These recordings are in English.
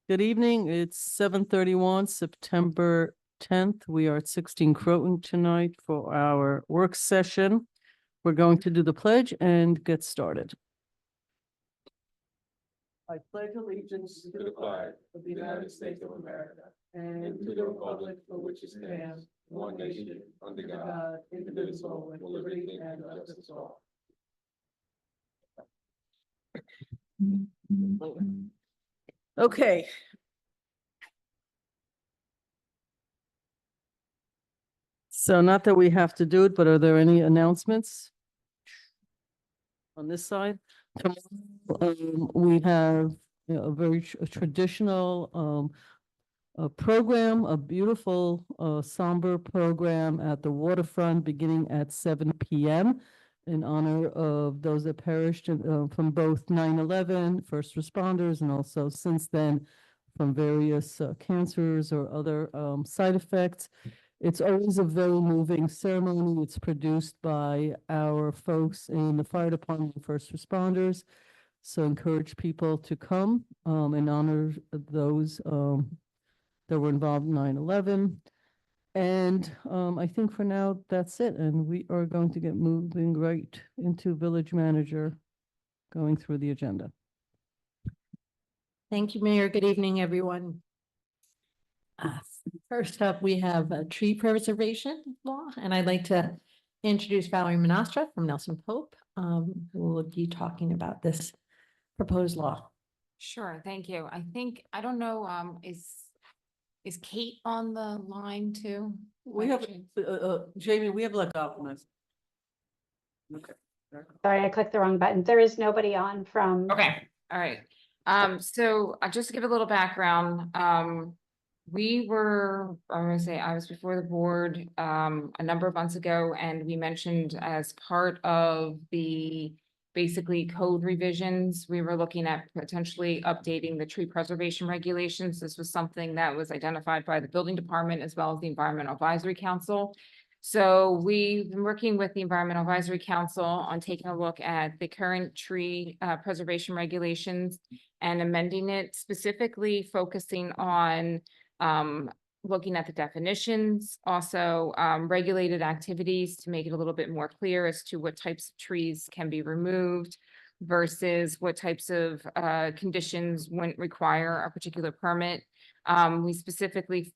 Good evening. It's 7:31, September 10th. We are at 16 Croton tonight for our work session. We're going to do the pledge and get started. I pledge allegiance to the flag of the United States of America and to the republic for which it stands, one nation, under God, indivisible, with liberty and justice for all. Okay. So not that we have to do it, but are there any announcements on this side? We have a very traditional a program, a beautiful somber program at the waterfront beginning at 7 p.m. in honor of those that perished from both 9/11, first responders, and also since then from various cancers or other side effects. It's always a very moving ceremony. It's produced by our folks in the fire department and first responders. So encourage people to come and honor those that were involved in 9/11. And I think for now, that's it. And we are going to get moving right into village manager, going through the agenda. Thank you, Mayor. Good evening, everyone. First up, we have a tree preservation law, and I'd like to introduce Valerie Monastra from Nelson Pope, who will be talking about this proposed law. Sure, thank you. I don't know, is Kate on the line too? We have, Jamie, we have like documents. Okay. Sorry, I clicked the wrong button. There is nobody on from. Okay, all right. So just to give a little background, we were, I'm gonna say, I was before the board a number of months ago, and we mentioned as part of the basically code revisions, we were looking at potentially updating the tree preservation regulations. This was something that was identified by the building department as well as the Environmental Advisory Council. So we've been working with the Environmental Advisory Council on taking a look at the current tree preservation regulations and amending it, specifically focusing on looking at the definitions, also regulated activities to make it a little bit more clear as to what types of trees can be removed versus what types of conditions wouldn't require a particular permit. We specifically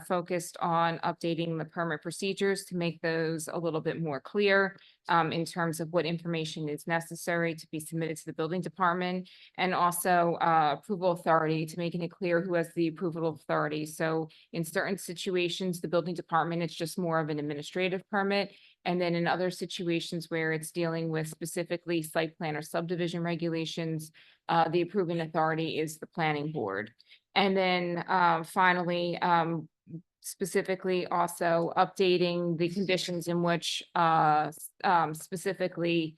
focused on updating the permit procedures to make those a little bit more clear in terms of what information is necessary to be submitted to the building department, and also approval authority to making it clear who has the approval authority. So in certain situations, the building department, it's just more of an administrative permit. And then in other situations where it's dealing with specifically site plan or subdivision regulations, the approving authority is the planning board. And then finally, specifically also updating the conditions in which specifically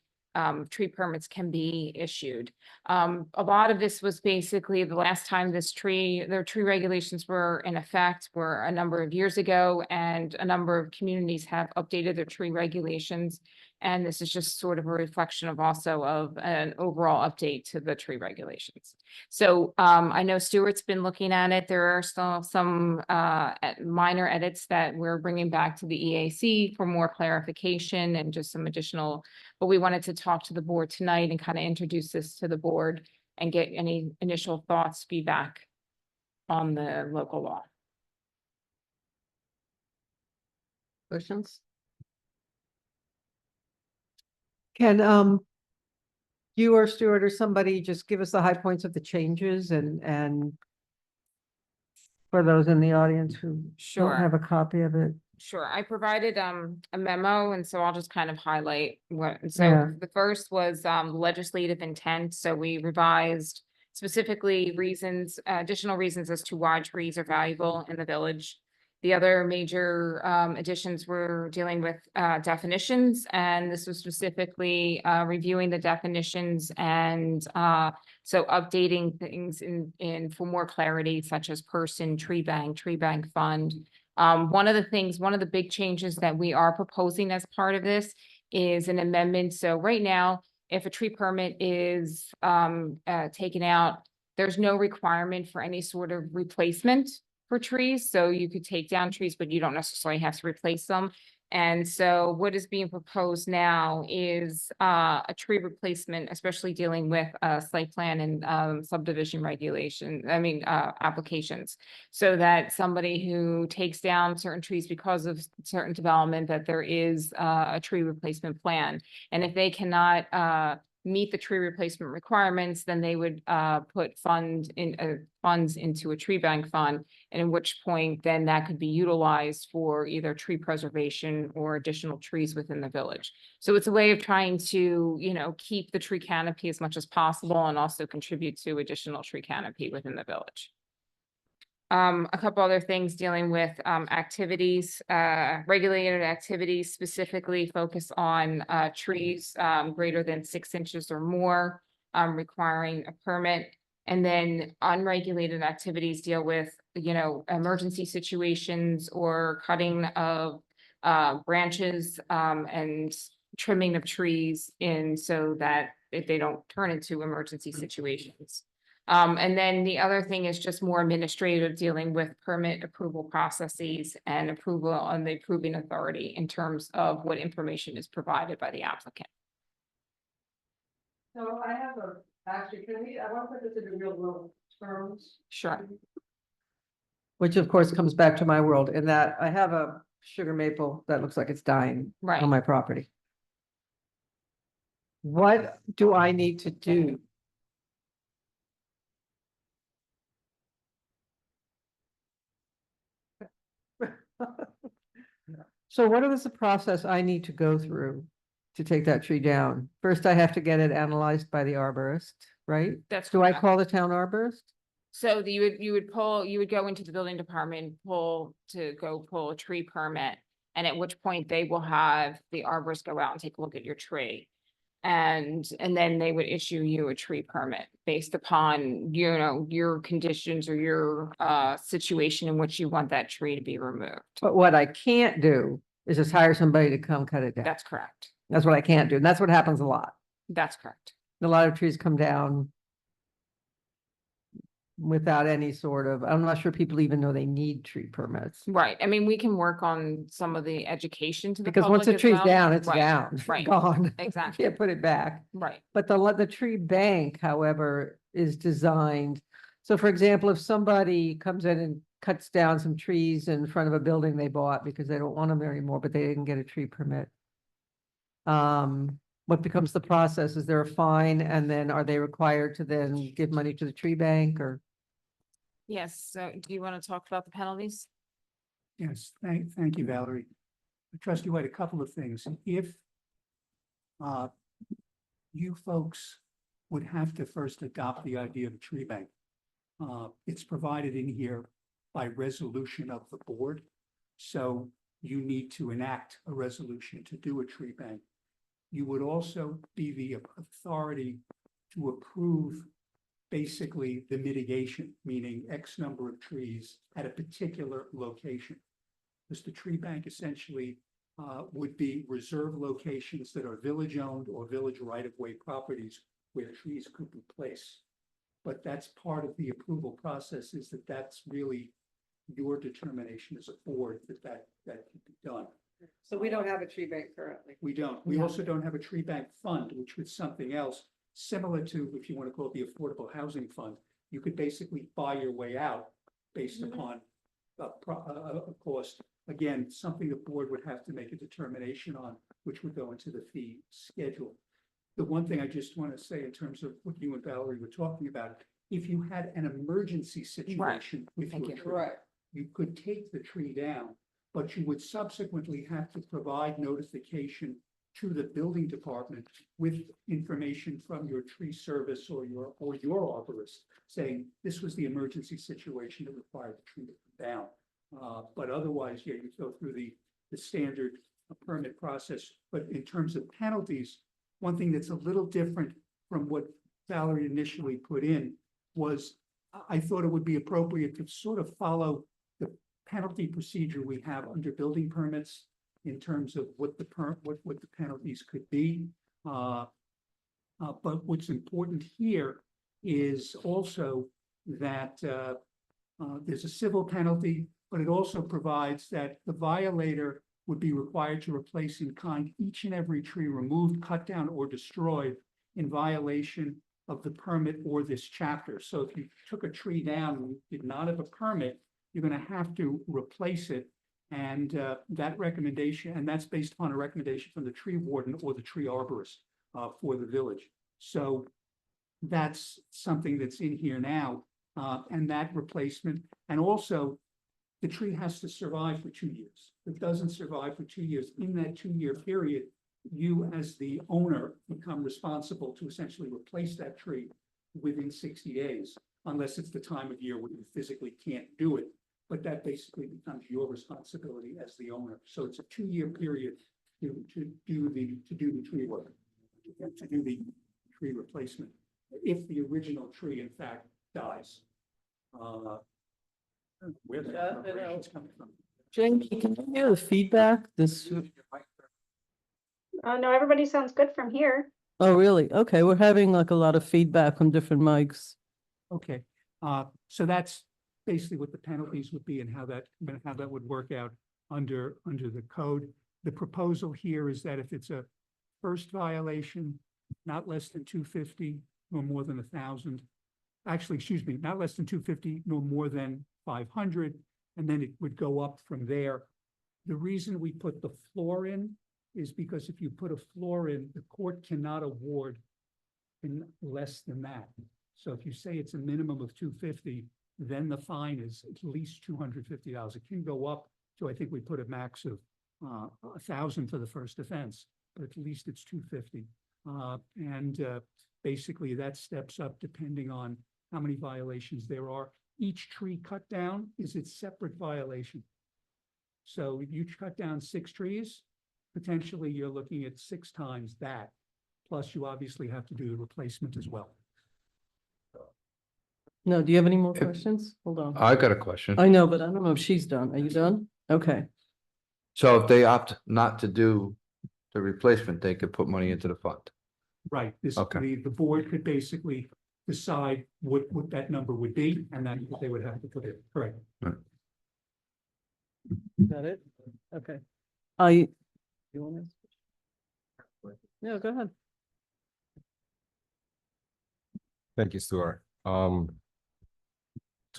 tree permits can be issued. A lot of this was basically the last time their tree regulations were in effect were a number of years ago, and a number of communities have updated their tree regulations. And this is just sort of a reflection of also of an overall update to the tree regulations. So I know Stuart's been looking at it. There are still some minor edits that we're bringing back to the EAC for more clarification and just some additional, but we wanted to talk to the board tonight and kind of introduce this to the board and get any initial thoughts, feedback on the local law. Questions? Can you or Stuart or somebody just give us the high points of the changes and for those in the audience who don't have a copy of it? Sure, I provided a memo, and so I'll just kind of highlight what. So Yeah. the first was legislative intent. So we revised specifically reasons, additional reasons as to why trees are valuable in the village. The other major additions were dealing with definitions, and this was specifically reviewing the definitions and so updating things in for more clarity, such as person, tree bank fund. One of the big changes that we are proposing as part of this is an amendment. So right now, if a tree permit is taken out, There's no requirement for any sort of replacement for trees, so you could take down trees, but you don't necessarily have to replace them. And so what is being proposed now is a tree replacement, especially dealing with site plan and subdivision applications. So that somebody who takes down certain trees because of certain development, that there is a tree replacement plan. And if they cannot meet the tree replacement requirements, then they would put funds into a tree bank fund, and in which point then that could be utilized for either tree preservation or additional trees within the village. So it's a way of trying to, keep the tree canopy as much as possible and also contribute to additional tree canopy within the village. A couple other things dealing with activities, regulated activities specifically focus on trees greater than 6 inches or more, requiring a permit. And then unregulated activities deal with, emergency situations or cutting of branches and trimming of trees in so that if they don't turn into emergency situations. And then the other thing is just more administrative, dealing with permit approval processes and approval on the approving authority in terms of what information is provided by the applicant. So I have I want to put this into real world terms. Sure. Which of course comes back to my world in that I have a sugar maple that looks like it's dying Right. on my property. What do I need to do? So what is the process I need to go through to take that tree down? First, I have to get it analyzed by the arborist, right? That's Do I correct. call the town arborist? So you would go into the building department, pull a tree permit. And at which point they will have the arborist go out and take a look at your tree. And then they would issue you a tree permit based upon, your conditions or your situation in which you want that tree to be removed. But what I can't do is just hire somebody to come cut it down. That's correct. That's what I can't do. And that's what happens a lot. That's correct. A lot of trees come down without any sort of, I'm not sure people even know they need tree permits. Right. I mean, we can work on some of the education to the Because once public the as tree's well. down, it's Right, down, right. gone. Exactly. Can't put it back. Right. But the tree bank, however, is designed. So for example, if somebody comes in and cuts down some trees in front of a building they bought because they don't want them there anymore, but they didn't get a tree permit. What becomes the process? Is there a fine? And then are they required to then give money to the tree bank or? Yes. So do you want to talk about the penalties? Yes, thank you, Valerie. Trustee White, a couple of things. If you folks would have to first adopt the idea of a tree bank. It's provided in here by resolution of the board. So you need to enact a resolution to do a tree bank. You would also be the authority to approve basically the mitigation, meaning X number of trees at a particular location. Because the tree bank essentially would be reserve locations that are village owned or village right-of-way properties where trees could be placed. But that's part of the approval process, is that that's really your determination as a board that can be done. So we don't have a tree bank currently. We don't. We No. also don't have a tree bank fund, which was something else similar to, if you want to call it the Affordable Housing Fund. You could basically buy your way out based upon a cost. Again, something the board would have to make a determination on, which would go into the fee schedule. The one thing I just want to say in terms of what you and Valerie were talking about, if you had an emergency situation with Thank your you. tree, you could take the tree down, but you would subsequently have to provide notification to the building department with information from your tree service or your arborist saying this was the emergency situation that required the tree to come down. But otherwise, yeah, you go through the standard permit process. But in terms of penalties, one thing that's a little different from what Valerie initially put in was I thought it would be appropriate to sort of follow the penalty procedure we have under building permits in terms of what the penalties could be. But what's important here is also that there's a civil penalty, but it also provides that the violator would be required to replace in kind each and every tree removed, cut down, or destroyed in violation of the permit or this chapter. So if you took a tree down and did not have a permit, you're gonna have to replace it. And that recommendation, and that's based upon a recommendation from the tree warden or the tree arborist for the village. So that's something that's in here now, and that replacement, and also the tree has to survive for 2 years. If it doesn't survive for 2 years, in that 2-year period, you as the owner become responsible to essentially replace that tree within 60 days, unless it's the time of year when you physically can't do it. But that basically becomes your responsibility as the owner. So it's a 2-year period to do the tree work, to do the tree replacement, if the original tree in fact dies. Where the Yeah, I know. operations coming from? Jamie, can you hear the feedback? This, No, everybody sounds good from here. oh, really? Okay, we're having like a lot of feedback from different mics. Okay, so that's basically what the penalties would be and how that would work out under the code. The proposal here is that if it's a first violation, not less than 250 nor more than 1,000. Actually, excuse me, not less than 250 nor more than 500, and then it would go up from there. The reason we put the floor in is because if you put a floor in, the court cannot award in less than that. So if you say it's a minimum of 250, then the fine is at least $250. It can go up to, I think we put a max of 1,000 for the first offense, but at least it's 250. Basically that steps up depending on how many violations there are. Each tree cut down is its separate violation. So if you cut down 6 trees, potentially you're looking at 6 times that. Plus you obviously have to do the replacement as well. No, do you have any more questions? Hold on. I got a question. I know, but I don't know if she's done. Are you done? Okay. So if they opt not to do the replacement, they could put money into the fund. Right, Okay. the board could basically decide what that number would be, and then they would have to put it, correct. Got it? Okay. You want to? Yeah, go ahead. Thank you, Stuart. So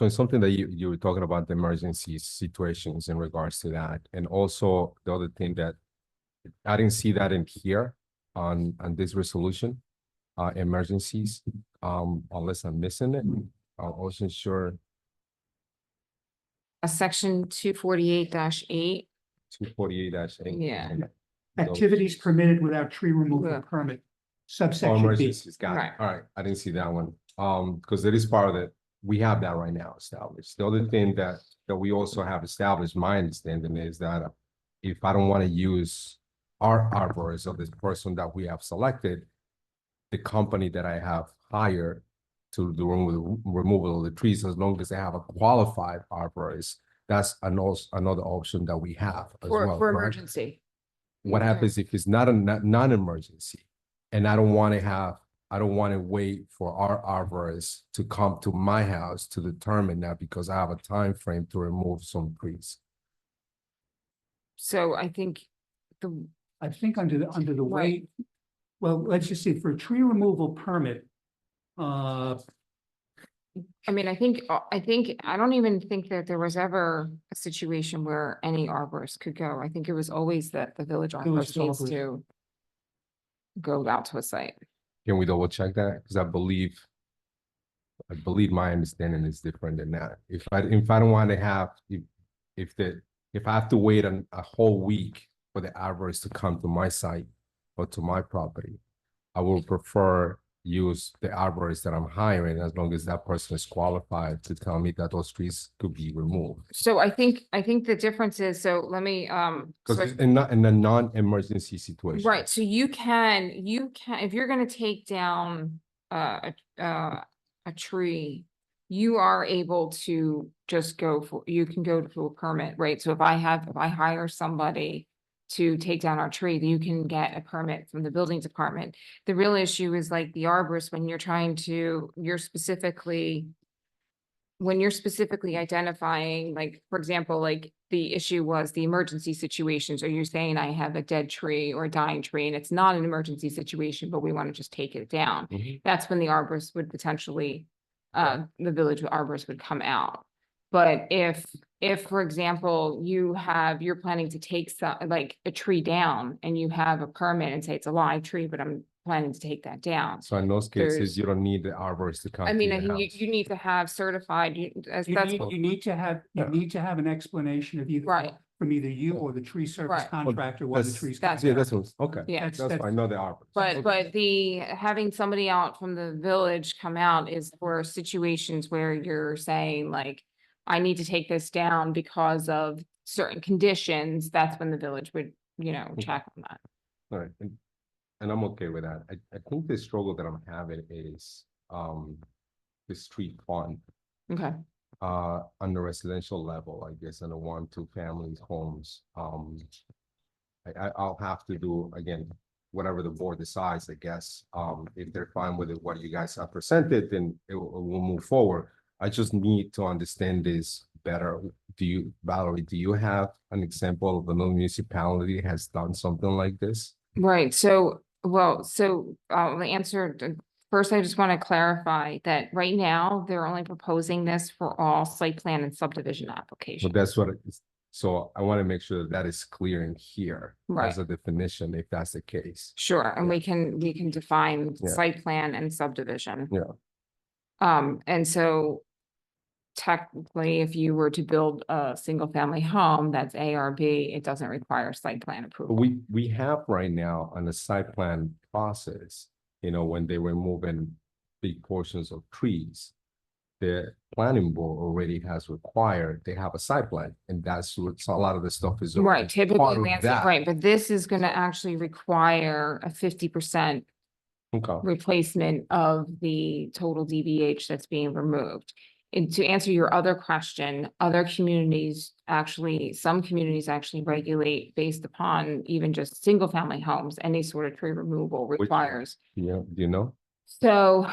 it's something that you were talking about, the emergency situations in regards to that. And also the other thing that I didn't see that in here on this resolution, emergencies, unless I'm missing it. I wasn't sure. A section 248-8. 248-8. Yeah. Activities permitted without tree removal Yeah. permit, Oh, subsection B. emergencies, got it. Right. All right, I didn't see that one. Because it is part of it. We have that right now established. The other thing that we also have established, my understanding is that if I don't want to use our arborist or this person that we have selected, the company that I have hired to do removal of the trees, as long as they have a qualified arborist, that's another option that we have as well. For correct? emergency. What happens if it's not a non-emergency and I don't want to wait for our arborist to come to my house to determine that because I have a time frame to remove some trees. So I think under the way, Right. well, let's just see, for a tree removal permit, I mean, I don't even think that there was ever a situation where any arborist could go. I think it was always that the village Village arborist needs arborist. to go out to a site. Can we double check that? Because I believe my understanding is different than that. If I don't want to have, if I have to wait a whole week for the arborist to come to my site or to my property, I will prefer use the arborist that I'm hiring as long as that person is qualified to tell me that those trees could be removed. So I think the difference is, so let me, Because in a non-emergency situation. right, so you can, if you're gonna take down a tree, you are able to just you can go for a permit, right? So if I hire somebody to take down our tree, you can get a permit from the building department. The real issue is like the arborist, when you're trying to, when you're specifically identifying, like, for example, like the issue was the emergency situations, or you're saying I have a dead tree or a dying tree and it's not an emergency situation, but we want to just take it down. Mhm. That's when the arborist would potentially, the village arborist would come out. But if, for example, you're planning to take like a tree down and you have a permit and say it's a live tree, but I'm planning to take that down. So in those There's- cases, you don't need the arborist to come I to mean, your I think house. you need to have certified, You that's need, what, you need to have, you Yeah. need to have an explanation of either. Right. From either you or the tree service Right. contractor while the That's- tree's. that's- coming Yeah, down. that's what, okay. yeah. That's, That's that's, fine, no, the arborist. But, Okay. but having somebody out from the village come out is for situations where you're saying like, I need to take this down because of certain conditions, that's when the village would, check on that. All right, and I'm okay with that. I think the struggle that I'm having is, the street fund, Okay, on the residential level, I guess, in the 1-2 families homes. I'll have to do, again, whatever the board decides, I guess. If they're fine with it, what you guys have presented, then we'll move forward. I just need to understand this better. Valerie, do you have an example of another municipality has done something like this? right, so, the answer, first, I just want to clarify that right now, they're only proposing this for all site plan and subdivision So applications. that's what it is. So I want to make sure that that is clear in here as Right. a definition, if that's the case. Sure, and Yeah. we can define Yeah. site plan and subdivision. Yeah. And so technically, if you were to build a single family home, that's ARB, it doesn't require site plan But approval. we have right now on the site plan process, when they were moving big portions of trees, the planning board already has required, they have a site plan, and that's what a lot of the stuff is. already Right, typically part of landscape, that. right, but this is gonna actually require a 50% Okay, replacement of the total DBH that's being removed. And to answer your other question, other communities some communities actually regulate based upon even just single family homes, any sort of tree removal Which- requires. yeah, do you know? So,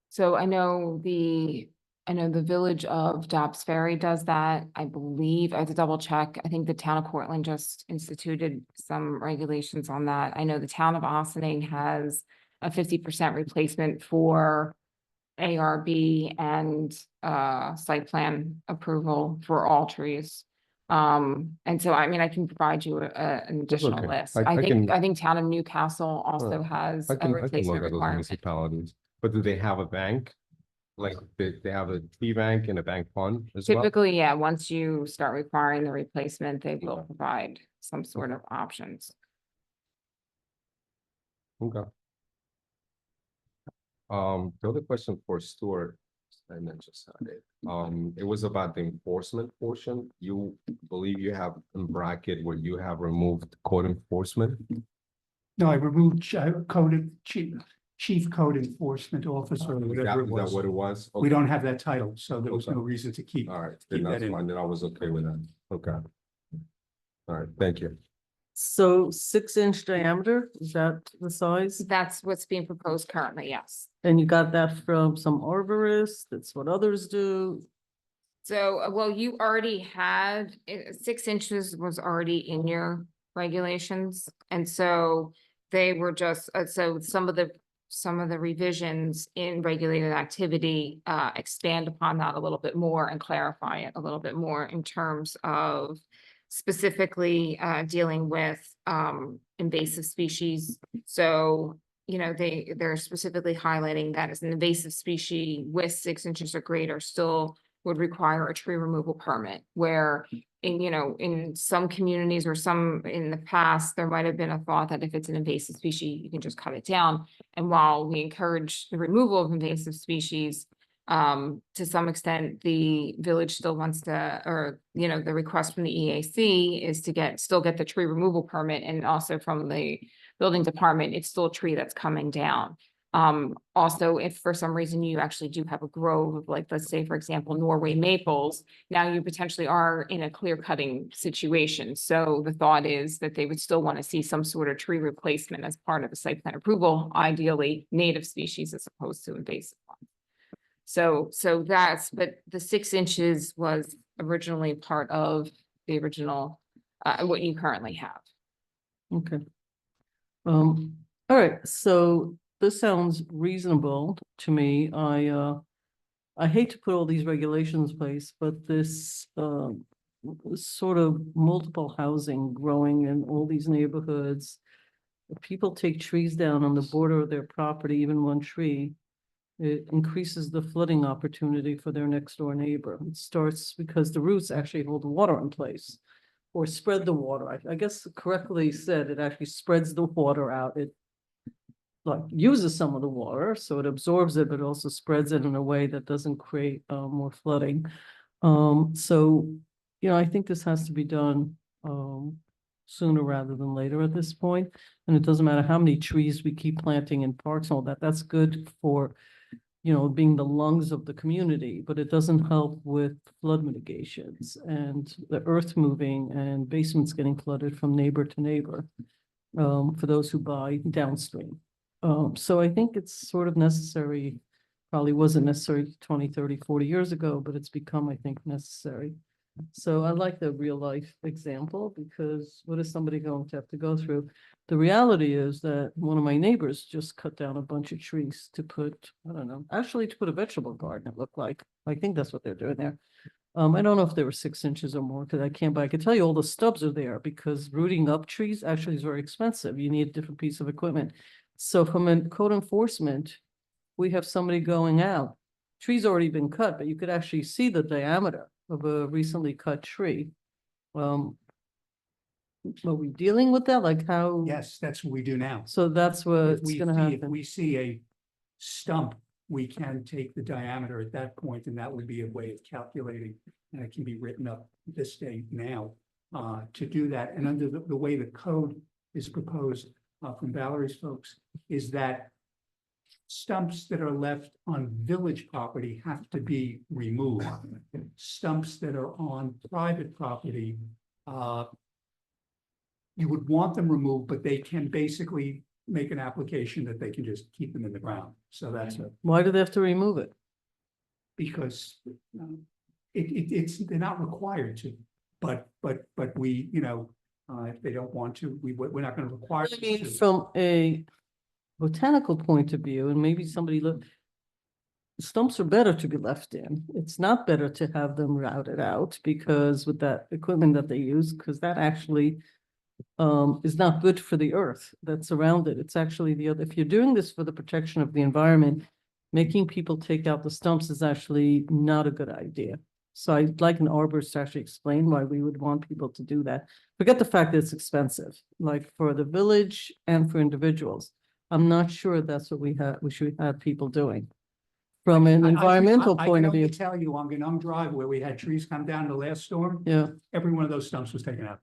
so I know the village of Dobbs Ferry does that. I believe, I have to double check. I think the town of Cortland just instituted some regulations on that. I know the town of Austining has a 50% replacement for ARB and site plan approval for all trees. And so, I mean, I can provide you an additional okay. list. I I can- think town of Newcastle also has I a can look replacement at those requirement. municipalities, but do they have a bank? Like, they have a tree bank and a bank fund as well? Typically, yeah, once you start requiring the replacement, they will provide some sort of options. Okay. The other question for Stuart, I mentioned it. It was about the enforcement portion. You believe you have in bracket where you have removed code enforcement? No, I removed chief code enforcement officer, or Is whatever it that was. what it was? We Okay. don't have that title, so there was no Okay. reason to keep. All right, keep then that that's in. fine, then I was okay with that. Okay. All right, thank you. So 6-inch diameter, is that the size? That's what's being proposed currently, yes. And you got that from some arborist, that's what others do. So, well, you already had, 6 inches was already in your regulations. And so they were just, so some of the revisions in regulated activity expand upon that a little bit more and clarify it a little bit more in terms of specifically dealing with invasive species. So, they're specifically highlighting that as an invasive species with 6 inches or greater still would require a tree removal permit, where in some communities or some in the past, there might have been a thought that if it's an invasive species, you can just cut it down. And while we encourage the removal of invasive species, to some extent, the village still wants to, or, the request from the EAC is to still get the tree removal permit, and also from the building department, it's still a tree that's coming down. Also, if for some reason you actually do have a grove of, like, let's say, for example, Norway maples, now you potentially are in a clear cutting situation. So the thought is that they would still want to see some sort of tree replacement as part of a site plan approval, ideally native species as opposed to invasive ones. So that's, but the 6 inches was originally part of the original, what you currently have. Okay. All right, so this sounds reasonable to me. I hate to put all these regulations in place, but this, sort of multiple housing growing in all these neighborhoods. If people take trees down on the border of their property, even one tree, it increases the flooding opportunity for their next door neighbor. It starts because the roots actually hold the water in place or spread the water. I guess correctly said, it actually spreads the water out. It like uses some of the water, so it absorbs it, but also spreads it in a way that doesn't create more flooding. So, you know, I think this has to be done sooner rather than later at this point. And it doesn't matter how many trees we keep planting in parks and all that. That's good for, you know, being the lungs of the community, but it doesn't help with flood mitigations and the earth moving and basements getting flooded from neighbor to neighbor for those who buy downstream. So I think it's sort of necessary, probably wasn't necessary 20, 30, 40 years ago, but it's become, I think, necessary. So I like the real life example because what is somebody going to have to go through? The reality is that one of my neighbors just cut down a bunch of trees to put, I don't know, actually to put a vegetable garden, it looked like. I think that's what they're doing there. I don't know if they were 6 inches or more because I can't, but I can tell you all the stubs are there because rooting up trees actually is very expensive. You need a different piece of equipment. So from a code enforcement, we have somebody going out. Tree's already been cut, but you could actually see the diameter of a recently cut tree. Are we dealing with that? Like how? Yes, that's what we do now. So that's If what's we gonna see, if happen. we see a stump, we can take the diameter at that point, and that would be a way of calculating. And it can be written up this date now to do that. And under the way the code is proposed from Valerie's folks is that stumps that are left on village property have to be removed. Stumps that are on private property, you would want them removed, but they can basically make an application that they can just keep them in the ground. So that's it, Why do they have to remove it? because it's, they're not required to, but we, you know, if they don't want to, we're not gonna require. I them mean, to. from a botanical point of view, and maybe somebody look, stumps are better to be left in. It's not better to have them routed out because with that equipment that they use, because that actually is not good for the earth that's around it. It's actually the other, if you're doing this for the protection of the environment, making people take out the stumps is actually not a good idea. So I'd like an arborist to actually explain why we would want people to do that. Forget the fact that it's expensive, like for the village and for individuals. I'm not sure that's what we should have people doing. From an environmental point of I view, can only tell you on Ganong Drive where we had trees come down the last storm, yeah, every one of those stumps was taken out.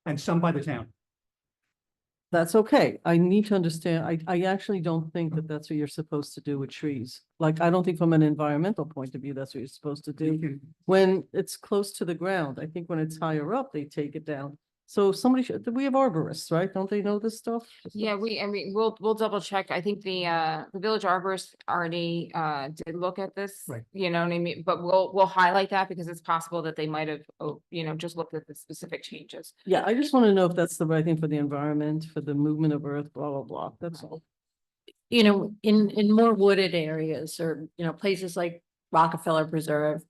And some by the town. that's okay. I need to understand. I actually don't think that that's what you're supposed to do with trees. Like, I don't think from an environmental point of view, that's what you're supposed to You do. can, When it's close to the ground, I think when it's higher up, they take it down. So somebody should, we have arborists, right? Don't they know this stuff? Yeah, I mean, we'll double check. I think the village arborist already, did look at this. Right. You know what I mean? But we'll highlight that because it's possible that they might have, just looked at the specific changes. Yeah, I just want to know if that's the right thing for the environment, for the movement of earth, blah, blah, blah. That's all. You know, in more wooded areas or, you know, places like Rockefeller Preserve,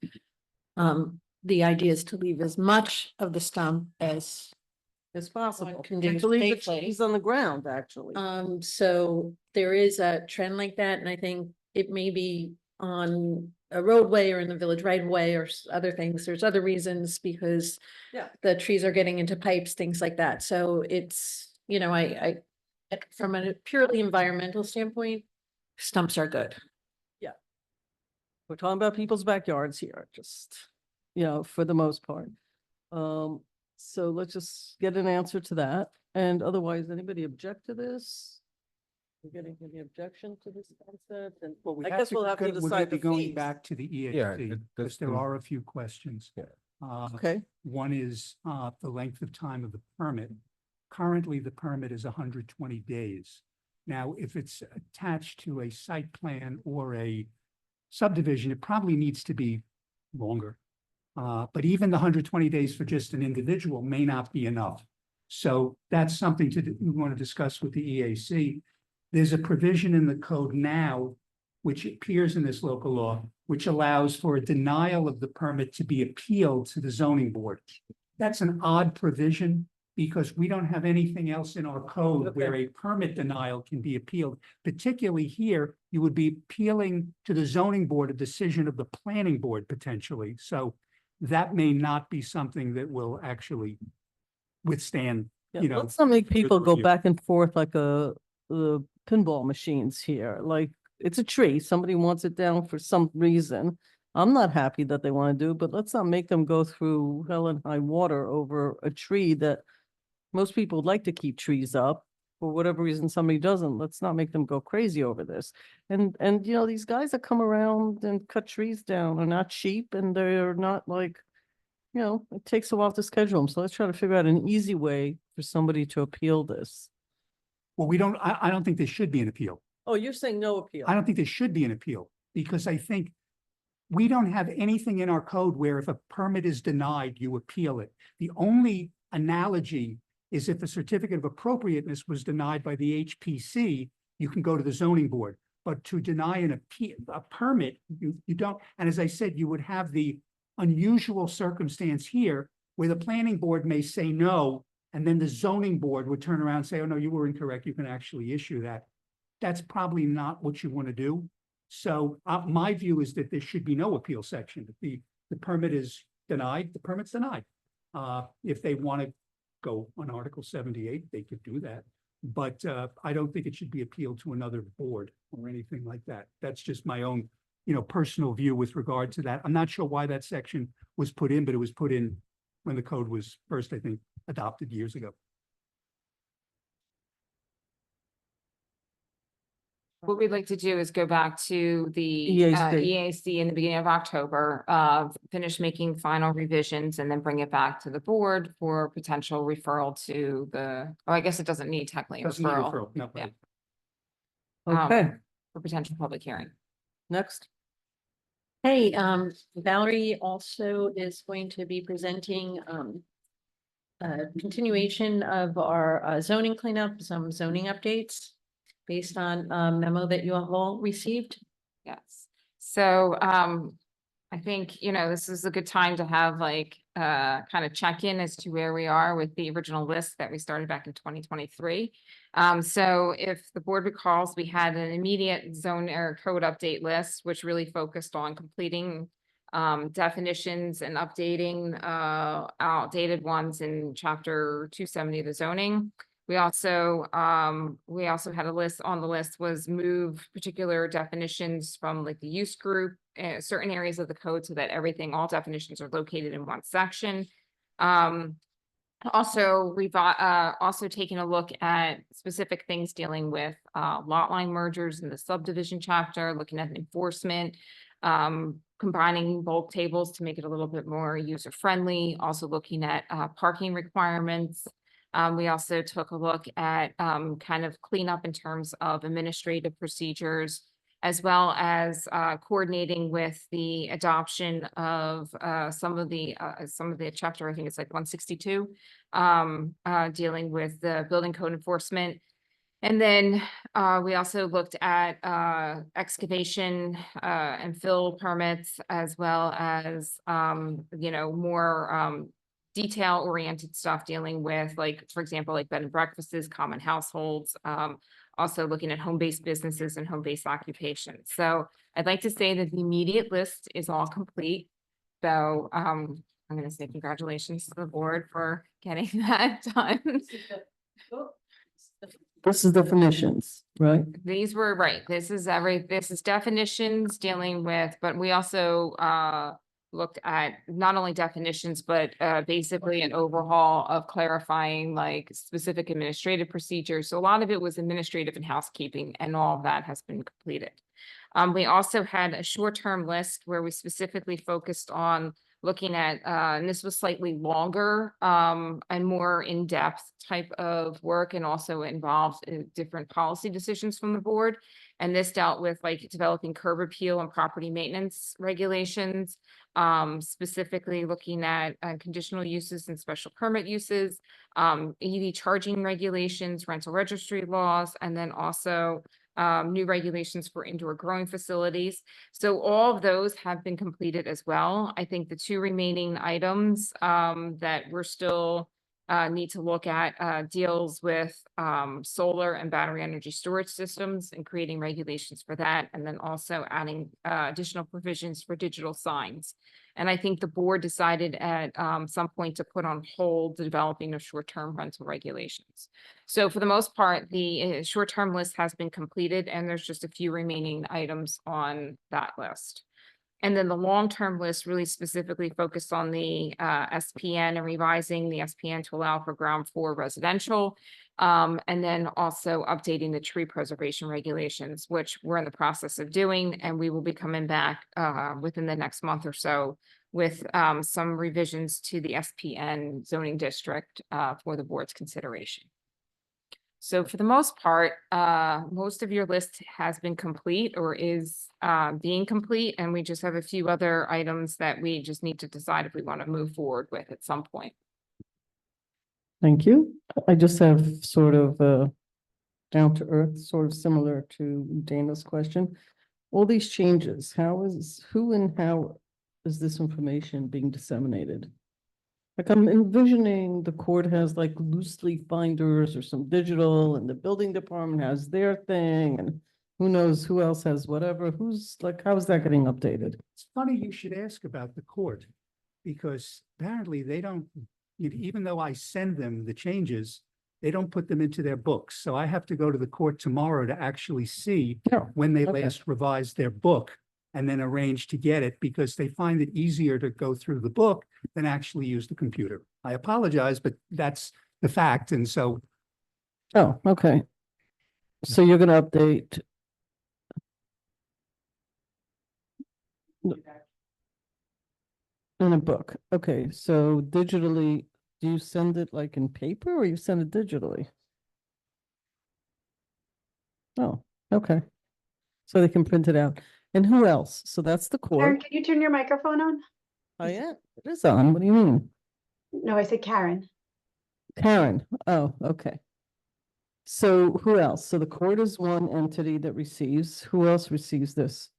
the idea is to leave as much of the stump as It's possible. can do To leave the safely. trees on the ground, actually. So there is a trend like that, and I think it may be on a roadway or in the village right of way or other things. There's other reasons because Yeah. the trees are getting into pipes, things like that. So it's, you know, I from a purely environmental standpoint, stumps are good. We're talking about people's backyards here, just, you know, for the most part. So let's just get an answer to that. And otherwise, anybody object to this? You getting any objection to this concept? And Well, we I have guess to, we'll have to we're gonna decide be the going fees. back to the Yeah, EAC, that's because there the- are a few questions. Yeah. Okay, One is, the length of time of the permit. Currently, the permit is 120 days. Now, if it's attached to a site plan or a subdivision, it probably needs to be longer. But even the 120 days for just an individual may not be enough. So that's something we want to discuss with the EAC. There's a provision in the code now, which appears in this local law, which allows for a denial of the permit to be appealed to the zoning board. That's an odd provision because we don't have anything else in our code where a permit denial can be appealed. Particularly here, you would be appealing to the zoning board a decision of the planning board potentially. So that may not be something that will actually withstand, yeah, you know. let's not make people go review. back and forth like the pinball machines here. Like, it's a tree, somebody wants it down for some reason. I'm not happy that they want to do, but let's not make them go through hell and high water over a tree that most people would like to keep trees up. For whatever reason, somebody doesn't. Let's not make them go crazy over this. And you know, these guys that come around and cut trees down are not cheap and they're not like, you know, it takes a while to schedule them. So let's try to figure out an easy way for somebody to appeal this. Well, I don't think there should be an appeal. Oh, you're saying no appeal? I don't think there should be an appeal because I think we don't have anything in our code where if a permit is denied, you appeal it. The only analogy is if a certificate of appropriateness was denied by the HPC, you can go to the zoning board. But to deny a permit, you don't. And as I said, you would have the unusual circumstance here where the planning board may say no, and then the zoning board would turn around and say, oh, no, you were incorrect. You can actually issue that. That's probably not what you want to do. So my view is that there should be no appeal section. If the permit is denied, the permit's denied. If they want to go on Article 78, they could do that. But I don't think it should be appealed to another board or anything like that. That's just my own, personal view with regard to that. I'm not sure why that section was put in, but it was put in when the code was first, I think, adopted years ago. What we'd like to do is go back to the EAC. EAC in the beginning of October, finish making final revisions and then bring it back to the board for potential referral to I guess it doesn't need technically a Doesn't need referral. referral, no. Yeah. Okay, For potential public hearing. next. Hey, Valerie also is going to be presenting a continuation of our zoning cleanup, some zoning updates based on a memo that you have all received. Yes. So, I think, this is a good time to have kind of check in as to where we are with the original list that we started back in 2023. So if the board recalls, we had an immediate zone or code update list, which really focused on completing definitions and updating outdated ones in chapter 270 of the zoning. We also had a list on the list was move particular definitions from like the use group, certain areas of the code so that all definitions are located in one section. Also, we've also taken a look at specific things dealing with lot line mergers in the subdivision chapter, looking at enforcement, combining bulk tables to make it a little bit more user friendly, also looking at parking requirements. We also took a look at kind of cleanup in terms of administrative procedures, as well as coordinating with the adoption of some of the chapter, I think it's like 162, dealing with the building code enforcement. And then we also looked at excavation and fill permits, as well as more detail-oriented stuff dealing with, like, for example, like bed and breakfasts, common households, also looking at home-based businesses and home-based occupations. So I'd like to say that the immediate list is all complete. So I'm going to say congratulations to the board for getting that done. This is definitions, right? These were right. This is definitions dealing with, but we also looked at not only definitions, but basically an overhaul of clarifying like specific administrative procedures. So a lot of it was administrative and housekeeping, and all of that has been completed. We also had a short-term list where we specifically focused on looking at, and this was slightly longer and more in-depth type of work, and also involved different policy decisions from the board. And this dealt with like developing curb appeal and property maintenance regulations, specifically looking at conditional uses and special permit uses, EV charging regulations, rental registry laws, and then also new regulations for indoor growing facilities. So all of those have been completed as well. I think the two remaining items that we're still need to look at deals with solar and battery energy storage systems and creating regulations for that, and then also adding additional provisions for digital signs. And I think the board decided at some point to put on hold the developing of short-term rental regulations. So for the most part, the short-term list has been completed, and there's just a few remaining items on that list. And then the long-term list really specifically focused on the SPN and revising the SPN to allow for ground floor residential. And then also updating the tree preservation regulations, which we're in the process of doing, and we will be coming back within the next month or so with some revisions to the SPN zoning district for the board's consideration. So for the most part, most of your list has been complete or is being complete, and we just have a few other items that we just need to decide if we want to move forward with at some point. Thank you. I just have sort of down to earth, sort of similar to Dana's question. All these changes, who and how is this information being disseminated? Like I'm envisioning the court has like loose leaf binders or some digital, and the building department has their thing, and who knows who else has whatever. Who's like, how is that getting updated? It's funny you should ask about the court, because apparently they don't, even though I send them the changes, they don't put them into their books. So I have to go to the court tomorrow to actually see Oh, when they okay. last revised their book, and then arrange to get it, because they find it easier to go through the book than actually use the computer. I apologize, but that's the fact. And so Oh, okay. So you're gonna update. In a book. Okay, so digitally, do you send it like in paper or you send it digitally? Oh, okay. So they can print it out. And who else? So that's the Karen, court. can you turn your microphone on? Oh, yeah, it is on. What do you mean? No, I said Karen. Karen. Oh, okay. So who else? So the court is one entity that receives. Who else receives this?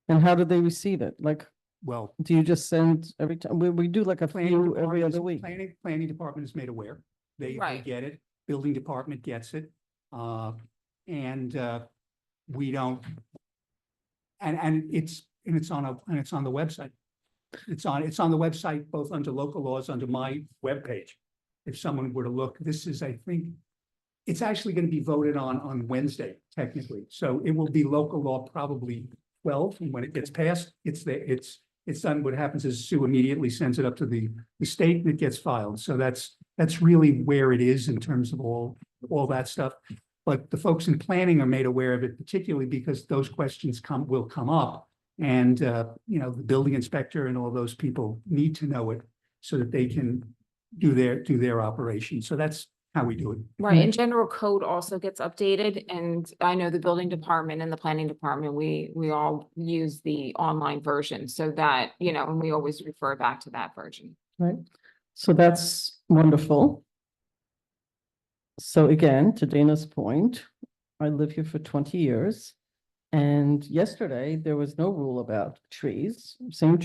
And how do they receive it? Like, well, do you just send every time? We do like a few every other week. Planning department is made aware. They Right. get it. Building department gets it. And we don't. And it's on the website. It's on the website, both under local laws, under my webpage. If someone were to look, this is, I think, it's actually going to be voted on Wednesday, technically. So it will be local law probably 12, and when it gets passed, it's there, it's done. What happens is Sue immediately sends it up to the state, and it gets filed. So that's really where it is in terms of all that stuff. But the folks in planning are made aware of it, particularly because those questions will come up. And the building inspector and all those people need to know it so that they can do their operation. So that's how we do it. Right, and general code also gets updated, and I know the building department and the planning department, we all use the online version, so that, and we always refer back to that version. Right, so that's wonderful. So again, to Dana's point, I live here for 20 years. And yesterday, there was no rule about trees, same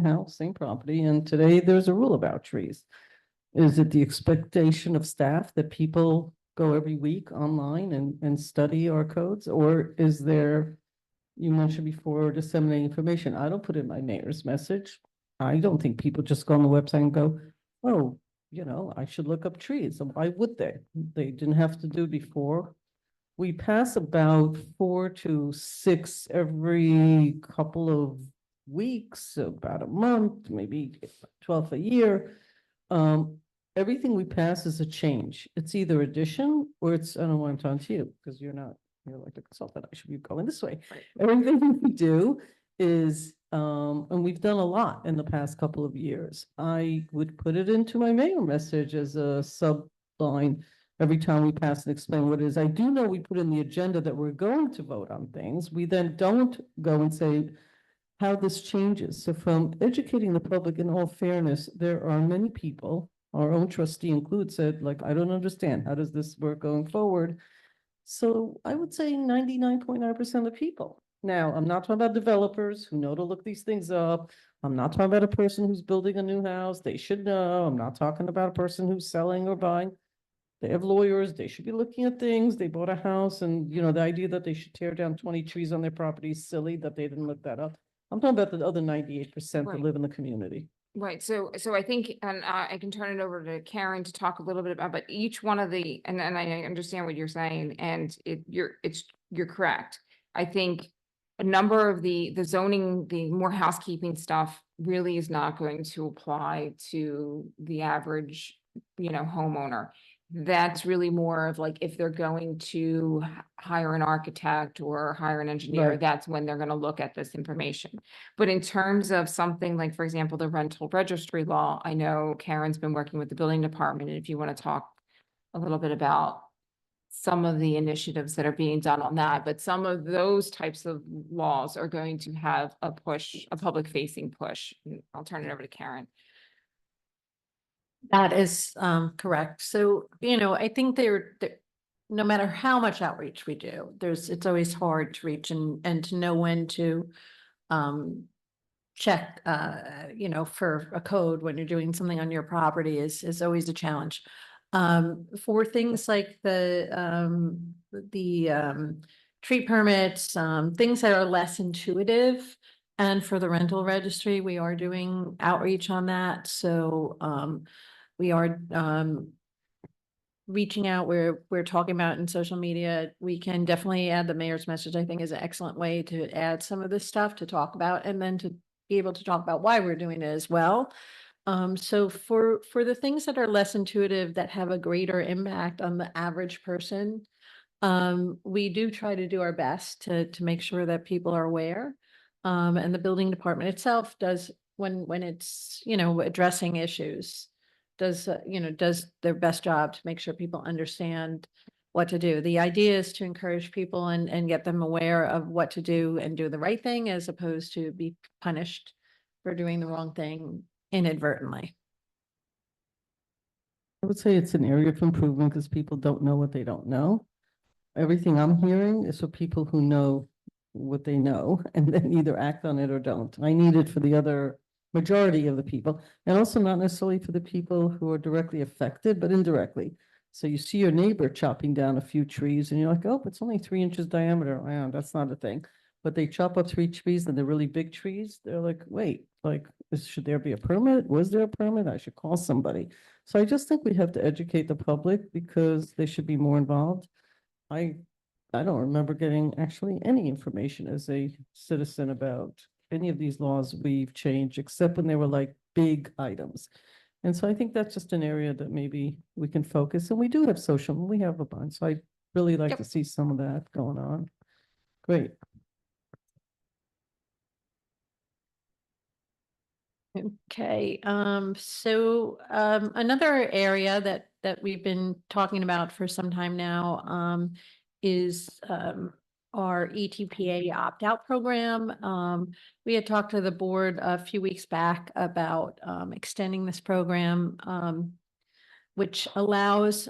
house, same property. And today there's a rule about trees. Is it the expectation of staff that people go every week online and study our codes? Or is there, you mentioned before, disseminating information? I don't put in my mayor's message. I don't think people just go on the website and go, oh, I should look up trees. Why would they? They didn't have to do it before. We pass about 4 to 6 every couple of weeks, about a month, maybe 12 a year. Everything we pass is a change. It's either addition or it's, I don't want to talk to you because you're like the consultant. I should be going this way. Everything we do is, and we've done a lot in the past couple of years. I would put it into my mail message as a subline every time we pass and explain what it is. I do know we put in the agenda that we're going to vote on things. We then don't go and say how this changes. So from educating the public, in all fairness, there are many people, our own trustee included, said, like, I don't understand. How does this work going forward? So I would say 99.9% of people. Now, I'm not talking about developers who know to look these things up. I'm not talking about a person who's building a new house. They should know. I'm not talking about a person who's selling or buying. They have lawyers. They should be looking at things. They bought a house and, the idea that they should tear down 20 trees on their property is silly that they didn't look that up. I'm talking about the other 98% that Right. live in the community. Right, so I think, and I can turn it over to Karen to talk a little bit about, but each one of the, and I understand what you're saying, and you're correct. I think a number of the zoning, the more housekeeping stuff really is not going to apply to the average, homeowner. That's really more of like, if they're going to hire an architect or hire an engineer, Right. that's when they're gonna look at this information. But in terms of something like, for example, the rental registry law, I know Karen's been working with the building department, and if you want to talk a little bit about some of the initiatives that are being done on that, but some of those types of laws are going to have a push, a public facing push. I'll turn it over to Karen. That is correct. So, I think no matter how much outreach we do, it's always hard to reach and to know when to check, for a code when you're doing something on your property is always a challenge. For things like the tree permits, things that are less intuitive. And for the rental registry, we are doing outreach on that. So, we are reaching out, we're talking about in social media. We can definitely add the mayor's message, I think is an excellent way to add some of this stuff to talk about, and then to be able to talk about why we're doing it as well. So for the things that are less intuitive, that have a greater impact on the average person, we do try to do our best to make sure that people are aware. And the building department itself does, when it's, addressing issues, does their best job to make sure people understand what to do. The idea is to encourage people and get them aware of what to do and do the right thing, as opposed to be punished for doing the wrong thing inadvertently. I would say it's an area of improvement because people don't know what they don't know. Everything I'm hearing is for people who know what they know and then either act on it or don't. I need it for the other majority of the people, and also not necessarily for the people who are directly affected, but indirectly. So you see your neighbor chopping down a few trees and you're like, oh, it's only 3 inches diameter. Wow, that's not a thing. But they chop up 3 trees and they're really big trees. They're like, wait, like, should there be a permit? Was there a permit? I should call somebody. So I just think we have to educate the public because they should be more involved. I don't remember getting actually any information as a citizen about any of these laws we've changed, except when they were like big items. And so I think that's just an area that maybe we can focus, and we do have social, we have a bunch, so I'd really like to see some of that going on. Great. Okay, so another area that we've been talking about for some time now is our ETPA opt-out program. We had talked to the board a few weeks back about extending this program, which allows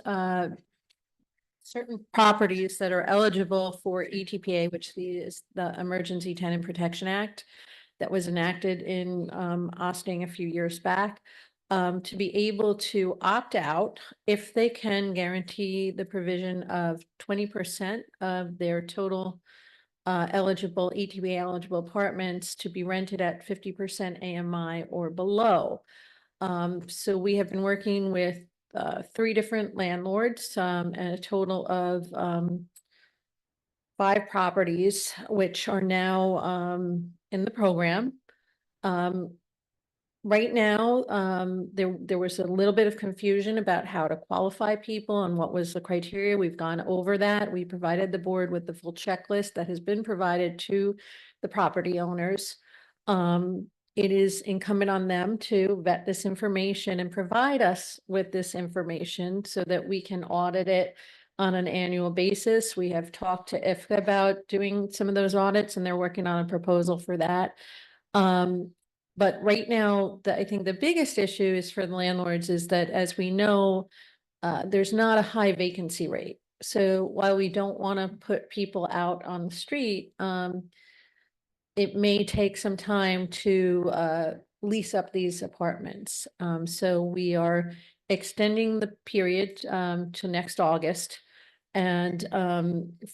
certain properties that are eligible for ETPA, which is the Emergency Tenant Protection Act, that was enacted in Austin a few years back, to be able to opt out if they can guarantee the provision of 20% of their total eligible ETPA eligible apartments to be rented at 50% AMI or below. So we have been working with 3 different landlords and a total of 5 properties, which are now in the program. Right now, there was a little bit of confusion about how to qualify people and what was the criteria. We've gone over that. We provided the board with the full checklist that has been provided to the property owners. It is incumbent on them to vet this information and provide us with this information so that we can audit it on an annual basis. We have talked to IFCA about doing some of those audits, and they're working on a proposal for that. But right now, I think the biggest issue is for the landlords is that, as we know, there's not a high vacancy rate. So while we don't want to put people out on the street, it may take some time to lease up these apartments. So we are extending the period to next August and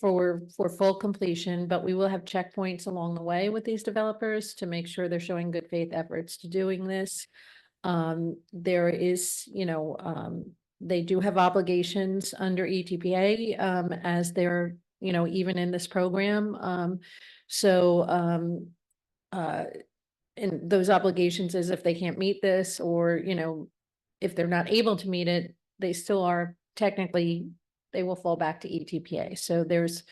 for full completion, but we will have checkpoints along the way with these developers to make sure they're showing good faith efforts to doing this. There is, they do have obligations under ETPA as they're, even in this program. And those obligations is if they can't meet this, or, if they're not able to meet it, they still are technically, they will fall back to ETPA. So there's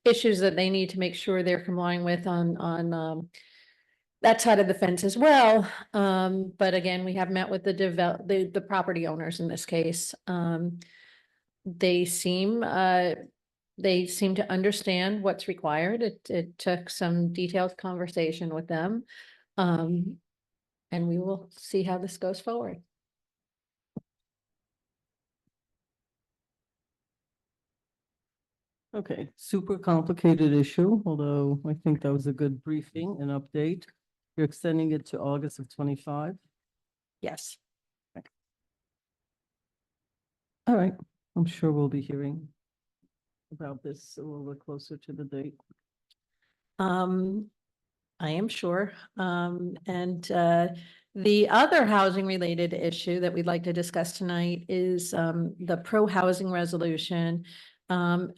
issues that they need to make sure they're complying with on that side of the fence as well. But again, we have met with the property owners in this case. They seem to understand what's required. It took some detailed conversation with them. And we will see how this goes forward. Okay, super complicated issue, although I think that was a good briefing and update. You're extending it to August of 25. Yes. All right, I'm sure we'll be hearing about this a little bit closer to the date. I am sure. The other housing related issue that we'd like to discuss tonight is the pro-housing resolution. And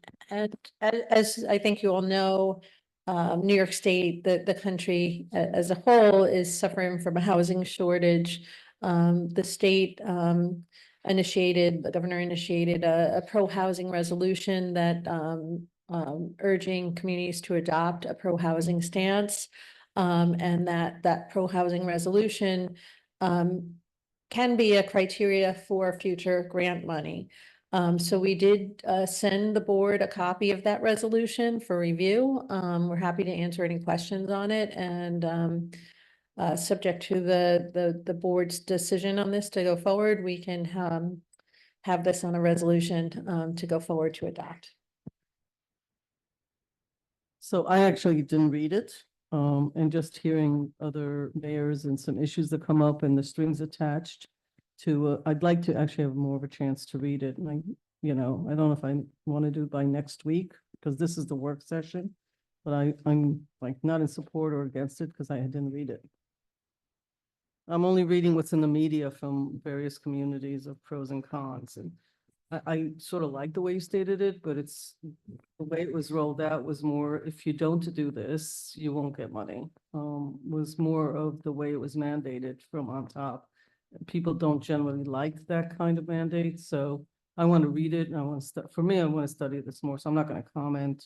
as I think you all know, New York State, the country as a whole is suffering from a housing shortage. The state the governor initiated a pro-housing resolution that urging communities to adopt a pro-housing stance. And that pro-housing resolution can be a criteria for future grant money. So we did send the board a copy of that resolution for review. We're happy to answer any questions on it, and subject to the board's decision on this to go forward, we can have this on a resolution to go forward to adopt. So I actually didn't read it, and just hearing other mayors and some issues that come up and the strings attached to, I'd like to actually have more of a chance to read it. And I don't know if I want to do it by next week, because this is the work session, but I'm like not in support or against it because I didn't read it. I'm only reading what's in the media from various communities of pros and cons, and I sort of like the way you stated it, but it's the way it was rolled out was more, if you don't do this, you won't get money. Was more of the way it was mandated from on top. People don't generally like that kind of mandate, so I want to read it and I want to for me, I want to study this more, so I'm not going to comment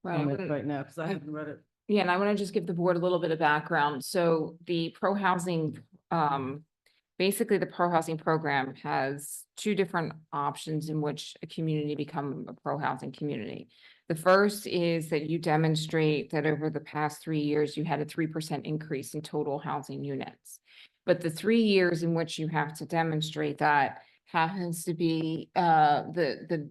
on it right now because I haven't read it. Yeah, and I want to just give the board a little bit of background. So the pro-housing, basically the pro-housing program has two different options in which a community become a pro-housing community. The first is that you demonstrate that over the past 3 years, you had a 3% increase in total housing units. But the 3 years in which you have to demonstrate that happens to be the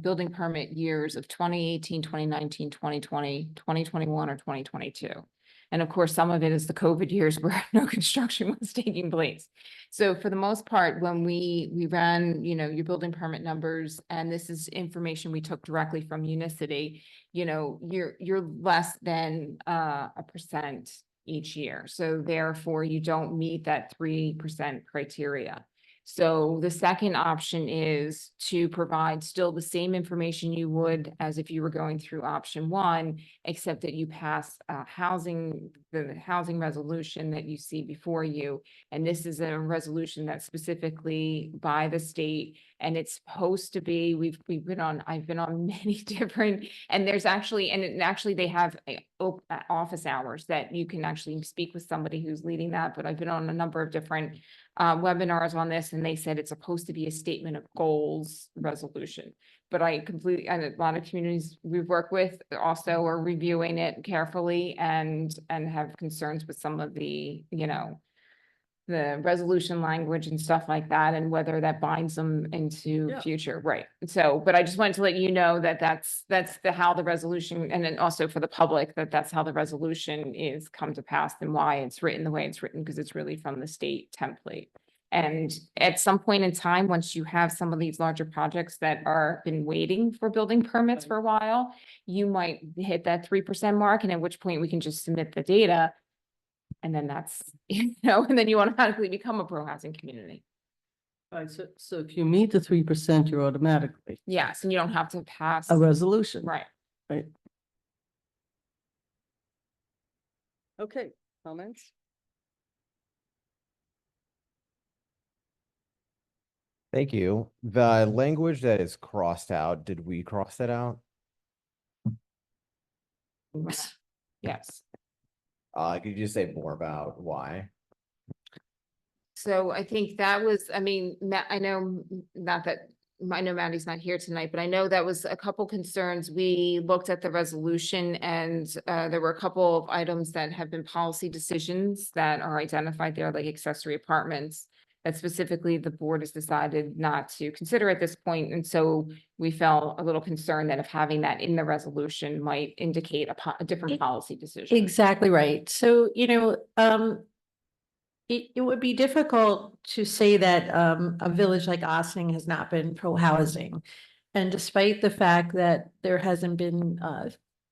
building permit years of 2018, 2019, 2020, 2021, or 2022. And of course, some of it is the COVID years where no construction was taking place. So for the most part, when we ran, your building permit numbers, and this is information we took directly from Unicity, you're less than 1% each year. So therefore, you don't meet that 3% criteria. So the second option is to provide still the same information you would as if you were going through option one, except that you pass the housing resolution that you see before you. And this is a resolution that's specifically by the state, and it's supposed to be, I've been on many different, and there's actually, they have office hours that you can actually speak with somebody who's leading that, but I've been on a number of different webinars on this, and they said it's supposed to be a statement of goals resolution. But and a lot of communities we've worked with also are reviewing it carefully and have concerns with some of the, the resolution language and stuff like that, and whether that binds them into Yeah. future, right? So, but I just wanted to let you know that that's how the resolution, and then also for the public, that's how the resolution is come to pass and why it's written the way it's written, because it's really from the state template. And at some point in time, once you have some of these larger projects that are been waiting for building permits for a while, you might hit that 3% mark, and at which point we can just submit the data. And then that's, and then you automatically become a pro-housing community. Right, so if you meet the 3%, you're automatically Yes, and you don't have to pass. a resolution. Right. Right. Okay, comments? Thank you. The language that is crossed out, did we cross that out? Yes. Could you just say more about why? So I think that was, I mean, I know, I know Maddie's not here tonight, but I know that was a couple concerns. We looked at the resolution, and there were a couple of items that have been policy decisions that are identified there, like accessory apartments, that specifically the board has decided not to consider at this point. And so we felt a little concerned that if having that in the resolution might indicate a different policy decision. Exactly right. So, it would be difficult to say that a village like Ossining has not been pro-housing. And despite the fact that there hasn't been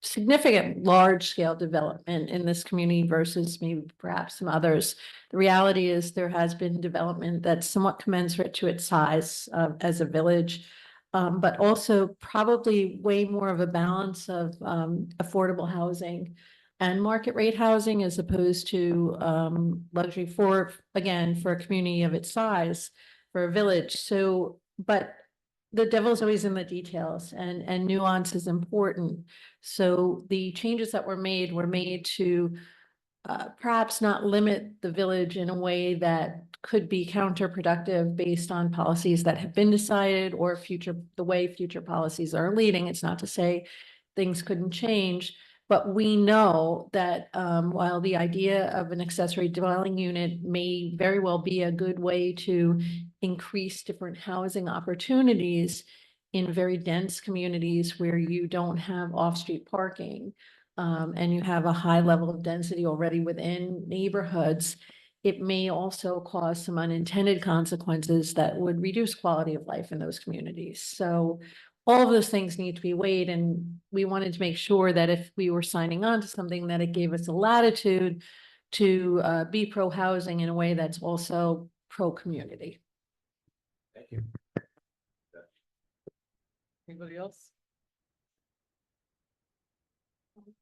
significant large-scale development in this community versus maybe perhaps some others, the reality is there has been development that's somewhat commensurate to its size as a village, but also probably way more of a balance of affordable housing and market rate housing as opposed to luxury for a community of its size, for a village. So, but the devil's always in the details, and nuance is important. So the changes that were made to perhaps not limit the village in a way that could be counterproductive based on policies that have been decided or the way future policies are leading. It's not to say things couldn't change, but we know that while the idea of an accessory dwelling unit may very well be a good way to increase different housing opportunities in very dense communities where you don't have off-street parking, and you have a high level of density already within neighborhoods, it may also cause some unintended consequences that would reduce quality of life in those communities. So all of those things need to be weighed, and we wanted to make sure that if we were signing on to something, that it gave us a latitude to be pro-housing in a way that's also pro-community. Thank you. Anybody else?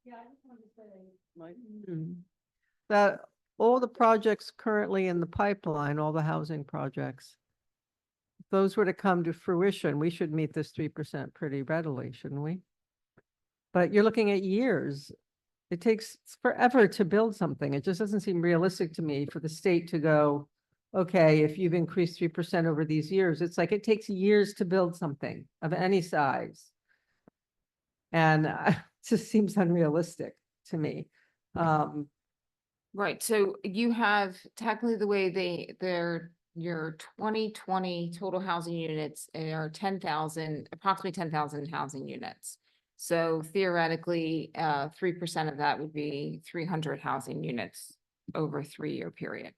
Yeah, I just wanted to say, That all the projects currently in the pipeline, all the housing projects, if those were to come to fruition, we should meet this 3% pretty readily, shouldn't we? But you're looking at years. It takes forever to build something. It just doesn't seem realistic to me for the state to go, okay, if you've increased 3% over these years, it's like it takes years to build something of any size. And it just seems unrealistic to me. Right, so you have technically the way your 2020 total housing units are approximately 10,000 housing units. So theoretically, 3% of that would be 300 housing units over a 3-year period.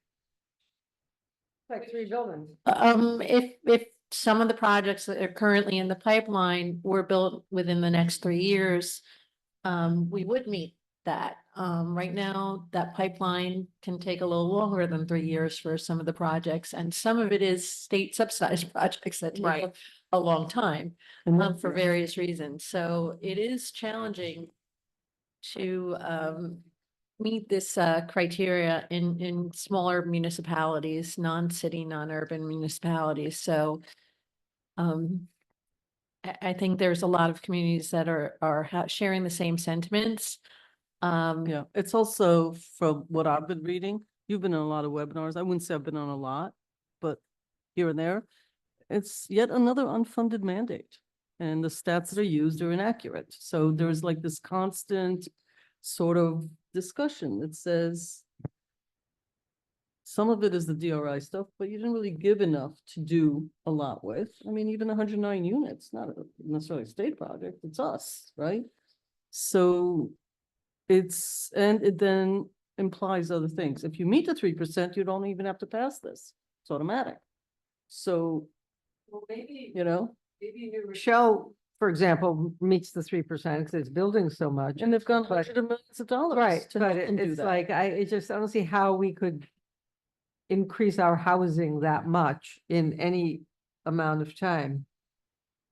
Like 3 buildings. If some of the projects that are currently in the pipeline were built within the next 3 years, we would meet that. Right now, that pipeline can take a little longer than 3 years for some of the projects, and some of it is state subsidized projects that take Right. a long time And then for various reasons. So it is challenging to meet this criteria in smaller municipalities, non-city, non-urban municipalities. So I think there's a lot of communities that are sharing the same sentiments. Yeah, it's also from what I've been reading, you've been on a lot of webinars. I wouldn't say I've been on a lot, but here and there, it's yet another unfunded mandate. And the stats that are used are inaccurate. So there's like this constant sort of discussion that says some of it is the DRI stuff, but you didn't really give enough to do a lot with. I mean, even 109 units, not necessarily a state project, it's us, right? So and it then implies other things. If you meet the 3%, you don't even have to pass this. It's automatic. So, Well, maybe, you know, maybe New Rochelle, for example, meets the 3% because it's building so much. and they've gone But- hundreds of millions of dollars. Right, to but help them do it's that. like, I don't see how we could increase our housing that much in any amount of time.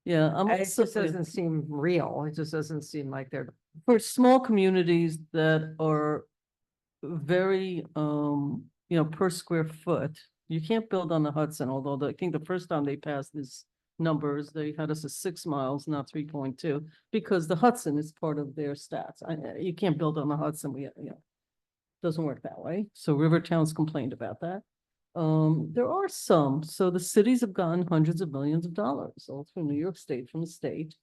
Yeah, I'm It also, just doesn't seem real. It just doesn't seem like they're, for small communities that are very, per square foot, you can't build on the Hudson, although I think the first time they passed these numbers, they had us at 6 miles, not 3.2, because the Hudson is part of their stats. You can't build on the Hudson, doesn't work that way. So Rivertown's complained about that. There are some, so the cities have gotten hundreds of millions of dollars, all through New York State, from the state.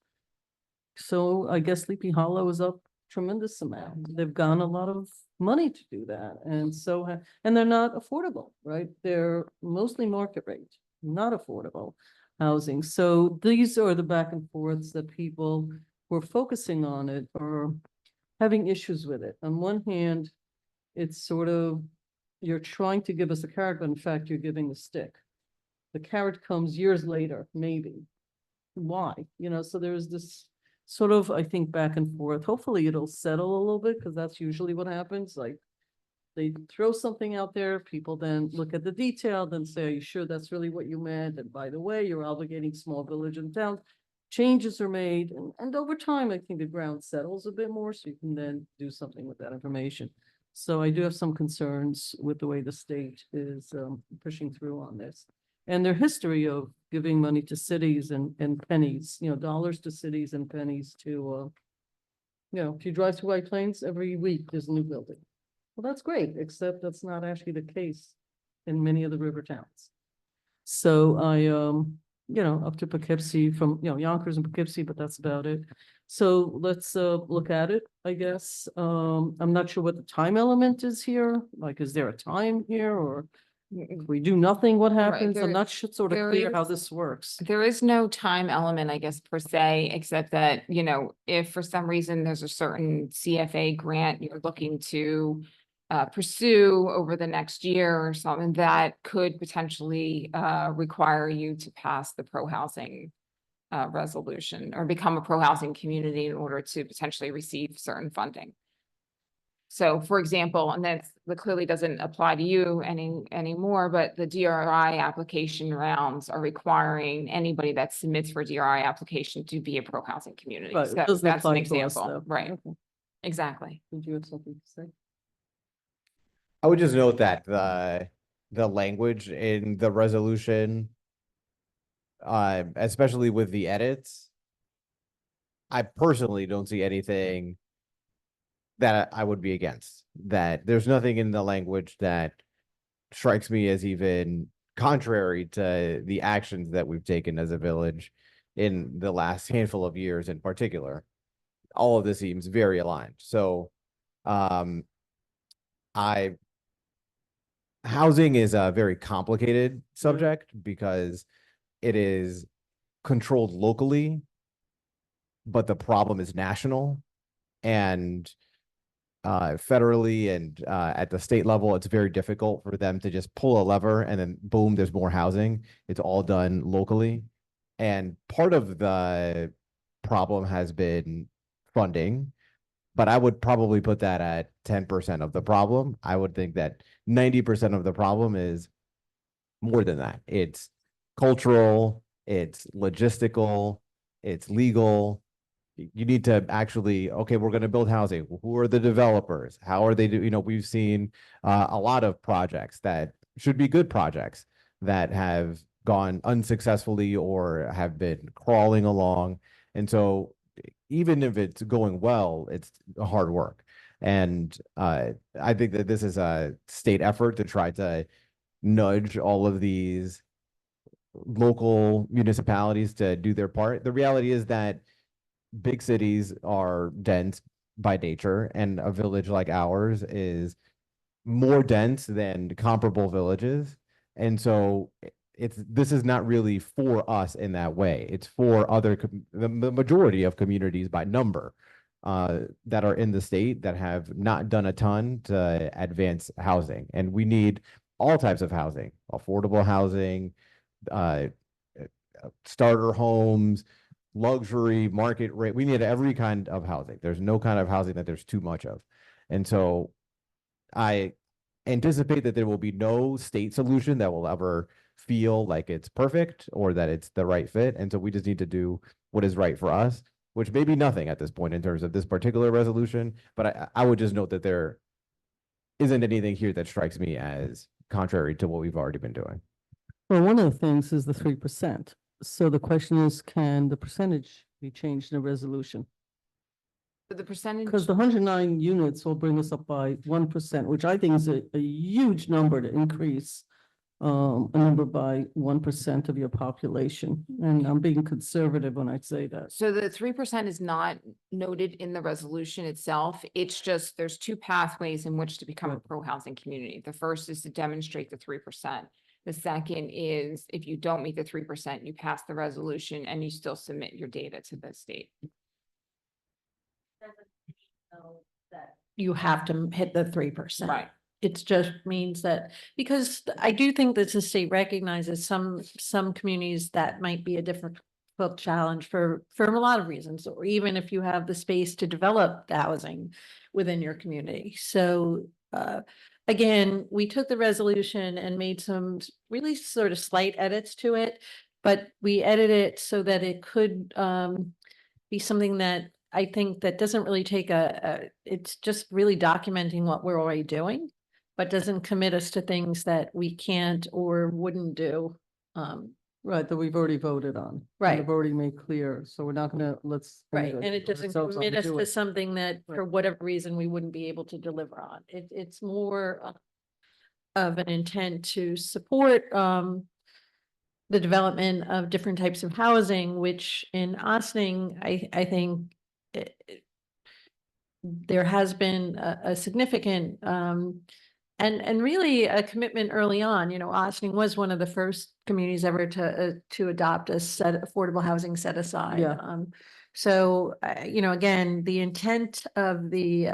So I guess Sleepy Hollow is up tremendous amount. They've gotten a lot of money to do that. And so, and they're not affordable, right? They're mostly market rate, not affordable housing. So these are the back and forths that people who are focusing on it are having issues with it. On one hand, it's sort of, you're trying to give us a carrot, but in fact, you're giving the stick. The carrot comes years later, maybe. Why? So there's this sort of, I think, back and forth. Hopefully it'll settle a little bit, because that's usually what happens. Like, they throw something out there, people then look at the detail, then say, are you sure that's really what you meant? And by the way, you're obligating small village and towns. Changes are made, and over time, I think the ground settles a bit more, so you can then do something with that information. So I do have some concerns with the way the state is pushing through on this. And their history of giving money to cities and pennies, dollars to cities and pennies to, if you drive through White Plains, every week there's a new building. Well, that's great, except that's not actually the case in many of the river towns. So I, up to Poughkeepsie from, Yonkers and Poughkeepsie, but that's about it. So let's look at it, I guess. I'm not sure what the time element is here. Like, is there a time here, or if we do nothing, what happens? I'm there- not sort of there clear how is- this works. There is no time element, I guess, per se, except that, if for some reason there's a certain CFA grant you're looking to pursue over the next year or something, that could potentially require you to pass the pro-housing resolution or become a pro-housing community in order to potentially receive certain funding. So for example, and that clearly doesn't apply to you anymore, but the DRI application rounds are requiring anybody that submits for DRI application to be a pro-housing community. Right, So it doesn't that's an apply to us, example, though. right? Okay. Exactly. Did you have something to say? I would just note that the language in the resolution, especially with the edits, I personally don't see anything that I would be against. That there's nothing in the language that strikes me as even contrary to the actions that we've taken as a village in the last handful of years in particular. All of this seems very aligned. So, housing is a very complicated subject because it is controlled locally, but the problem is national. And federally and at the state level, it's very difficult for them to just pull a lever and then boom, there's more housing. It's all done locally. And part of the problem has been funding. but I would probably put that at 10% of the problem. I would think that 90% of the problem is more than that. It's cultural, it's logistical, it's legal. You need to actually, okay, we're going to build housing. Who are the developers? How are they do? We've seen a lot of projects that should be good projects that have gone unsuccessfully or have been crawling along. And so even if it's going well, it's hard work. And I think that this is a state effort to try to nudge all of these local municipalities to do their part. The reality is that big cities are dense by nature, and a village like ours is more dense than comparable villages. And so this is not really for us in that way. It's for the majority of communities by number that are in the state that have not done a ton to advance housing. And we need all types of housing, affordable housing, starter homes, luxury, market rate. We need every kind of housing. There's no kind of housing that there's too much of. And so I anticipate that there will be no state solution that will ever feel like it's perfect or that it's the right fit. And so we just need to do what is right for us, which may be nothing at this point in terms of this particular resolution. But I would just note that there isn't anything here that strikes me as contrary to what we've already been doing. Well, one of the things is the 3%. So the question is, can the percentage be changed in a resolution? The percentage. Because the 109 units will bring us up by 1%, which I think is a huge number to increase a number by 1% of your population. And I'm being conservative when I say that. So the 3% is not noted in the resolution itself. It's just, there's two pathways in which to become a pro-housing community. The first is to demonstrate the 3%. The second is if you don't meet the 3%, you pass the resolution and you still submit your data to the state. You have to hit the 3%. Right. It just means that, because I do think that the state recognizes some communities that might be a difficult challenge for a lot of reasons, or even if you have the space to develop the housing within your community. So again, we took the resolution and made some really sort of slight edits to it, but we edited it so that it could be something that I think that doesn't really take it's just really documenting what we're already doing, but doesn't commit us to things that we can't or wouldn't do. Right, that we've already voted on. Right. We've already made clear, so we're not gonna, Right, and it doesn't commit us to something that Right. for whatever reason we wouldn't be able to deliver on. It's more of an intent to support the development of different types of housing, which in Ossining, I think there has been a significant and really a commitment early on. Ossining was one of the first communities ever to adopt a affordable housing set aside. Yeah. So again, the intent of the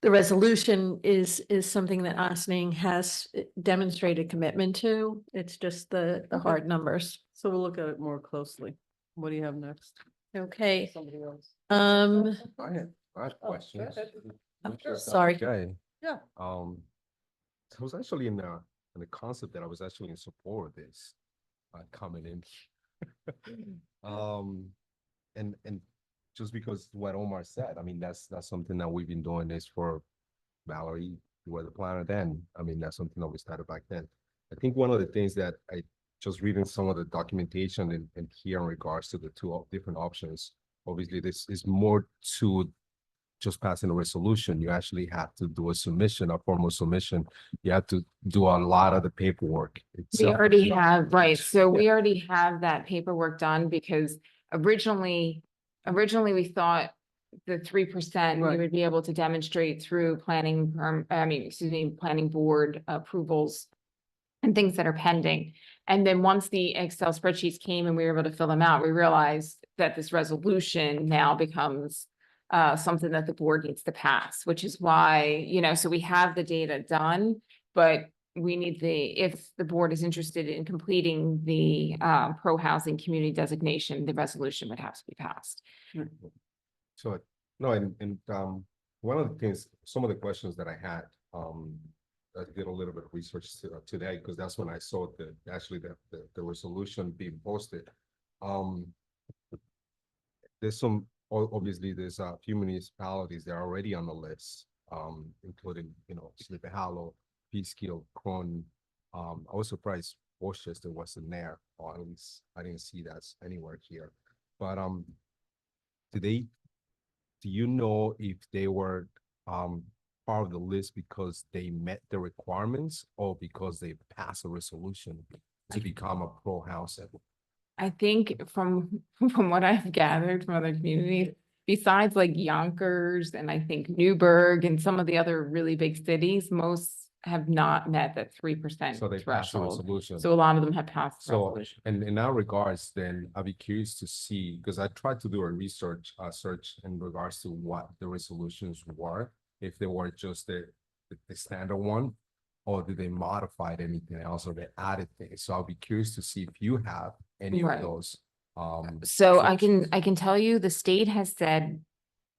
resolution is something that Ossining has demonstrated commitment to. It's just the hard numbers. So we'll look at it more closely. What do you have next? Okay. Somebody else. I had Oh, questions. go ahead. If that's Sorry. Okay. Yeah. I was actually in the concept that I was actually in support of this, coming in. And just because what Omar said, I mean, that's something that we've been doing this for. Valerie, you were the planner then. I mean, that's something that we started back then. I think one of the things that I just reading some of the documentation and here in regards to the two different options, obviously this is more to just passing a resolution. You actually have to do a submission, a formal submission. You have to do a lot of the paperwork We itself. already have, right, so we already have that paperwork done because originally we thought the 3% Right. you would be able to demonstrate through planning board approvals and things that are pending. And then once the Excel spreadsheets came and we were able to fill them out, we realized that this resolution now becomes something that the board needs to pass, which is why, so we have the data done, but we need if the board is interested in completing the pro-housing community designation, the resolution would have to be passed. So No, one of the things, some of the questions that I had, I did a little bit of research today, because that's when I saw the resolution being posted. There's obviously, there's a few municipalities that are already on the list, including, Sleepy Hollow, Peekskill, Cronin. I was surprised Worcester wasn't there, or at least I didn't see that anywhere here. But, do you know if they were, part of the list because they met the requirements, or because they passed a resolution to become a pro housing? I think from from what I've gathered from other communities, besides like Yonkers and I think Newburgh and some of the other really big cities, most have not met that 3% So they passed a threshold. resolution. So a lot of them have passed the So, resolution. and in that regards, then I'd be curious to see, because I tried to do a search in regards to what the resolutions were, if they were just the standard one, or did they modify anything else, or they added things? So I'll be curious to see if you have any Right. of those. So I suggestions. can tell you, the state has said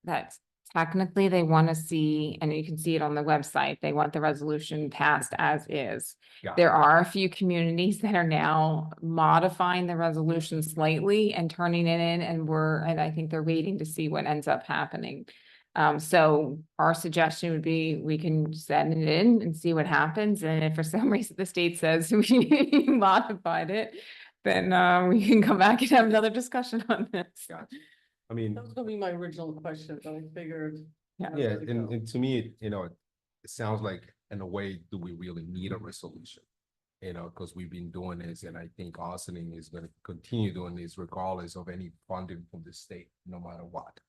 that technically they want to see, and you can see it on the website, they want the resolution passed as is. Got There are a few communities that are now modifying the resolution slightly and turning it in, and I think they're waiting to see what ends up happening. So our suggestion would be, we can send it in and see what happens, and if for some reason the state says we modified it, then we can come back and have another discussion on this. Gotcha. I mean, That was gonna be my original question, but I figured. Yeah. yeah, and to me, it sounds like, in a way, do we really need a resolution? Because we've been doing this, and I think Austining is gonna continue doing this regardless of any funding from the state, no matter what.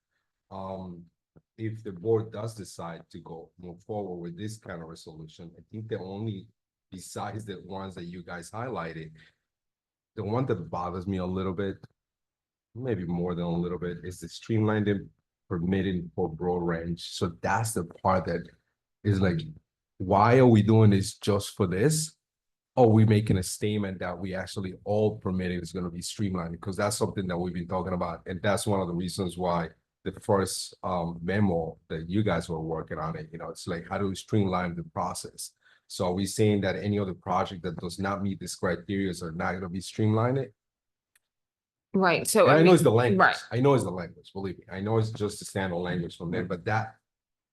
If the board does decide to move forward with this kind of resolution, I think the only, besides the ones that you guys highlighted, the one that bothers me a little bit, maybe more than a little bit, is the streamlined permitting for broad range. So that's the part that is like, why are we doing this just for this? Or are we making a statement that we actually all permitting is going to be streamlined? Because that's something that we've been talking about. And that's one of the reasons why the first memo that you guys were working on it, it's like, how do we streamline the process? So are we saying that any other project that does not meet this criteria are not going to be streamlined? Right, so And I know mean, it's the language. right. I know it's the language, believe me. I know it's just the standard language from there, but that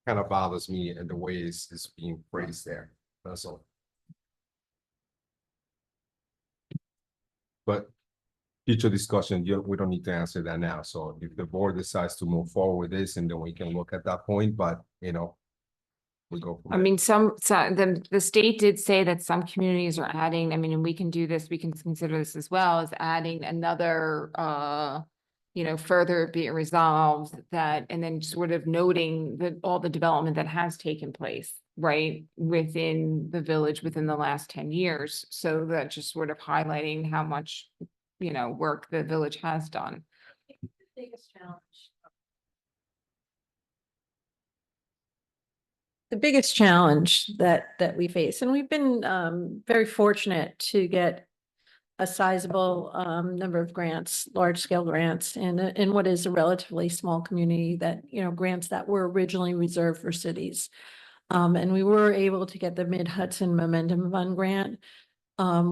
kind of bothers me and the way it's being phrased there. That's all. But future discussion, we don't need to answer that now. So if the board decides to move forward with this, and then we can look at that point, but we go from I there. mean, the state did say that some communities are adding, I mean, and we can do this, we can consider this as well as adding another, further be it resolved that, and then sort of noting that all the development that has taken place, right, within the village within the last 10 years. So that just sort of highlighting how much, work the village has done. Biggest challenge. The biggest challenge that we face, and we've been very fortunate to get a sizable number of grants, large scale grants in what is a relatively small community, that, grants that were originally reserved for cities. And we were able to get the Mid Hudson Momentum Fund grant,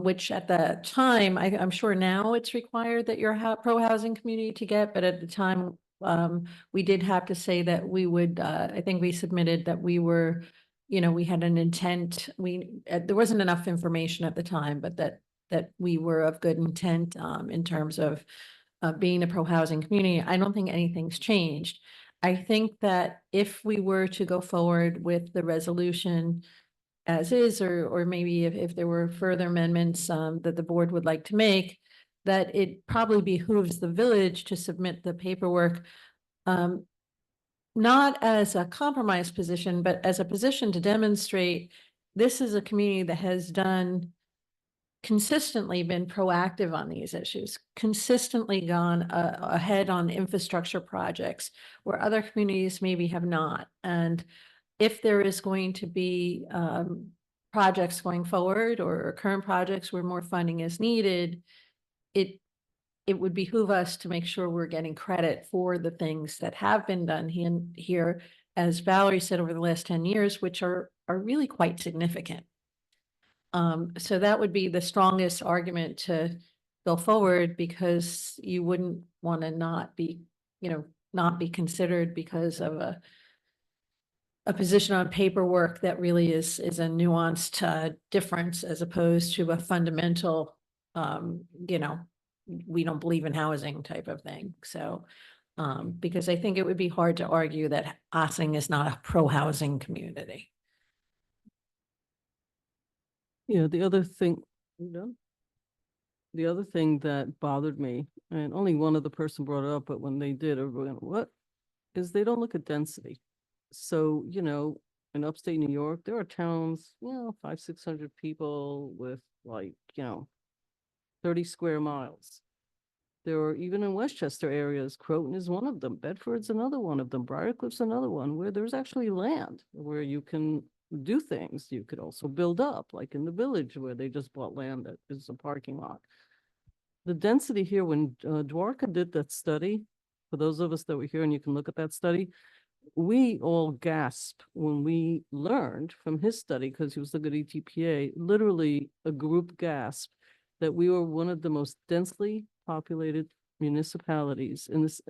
which at the time, I'm sure now it's required that you're a pro housing community to get, but at the time, we did have to say that we would, I think we submitted that we were, we had an intent, there wasn't enough information at the time, but that we were of good intent, in terms of being a pro housing community. I don't think anything's changed. I think that if we were to go forward with the resolution as is, or maybe if there were further amendments that the board would like to make, that it probably behooves the village to submit the paperwork, not as a compromise position, but as a position to demonstrate this is a community that has consistently been proactive on these issues, consistently gone ahead on infrastructure projects where other communities maybe have not. And if there is going to be projects going forward, or current projects where more funding is needed, it it would behoove us to make sure we're getting credit for the things that have been done here, as Valerie said, over the last 10 years, which are really quite significant. So that would be the strongest argument to go forward, because you wouldn't want to not be, not be considered because of a position on paperwork that really is a nuanced difference, as opposed to a fundamental, we don't believe in housing type of thing. So, because I think it would be hard to argue that Ossing is not a pro-housing community. Yeah, the other thing, you done? The other thing that bothered me, and only one other person brought it up, but when they did, everyone went, what? Is they don't look at density. So, in upstate New York, there are towns, 500-600 people with 30 square miles. There are, even in Westchester areas, Croton is one of them, Bedford's another one of them, Briarcliff's another one, where there's actually land where you can do things. You could also build up, like in the Village, where they just bought land that is a parking lot. The density here, when Dwarka did that study, for those of us that were here, and you can look at that study, we all gasped when we learned from his study, because he was looking at ETPA, literally a group gasped that we were one of the most densely populated municipalities in this,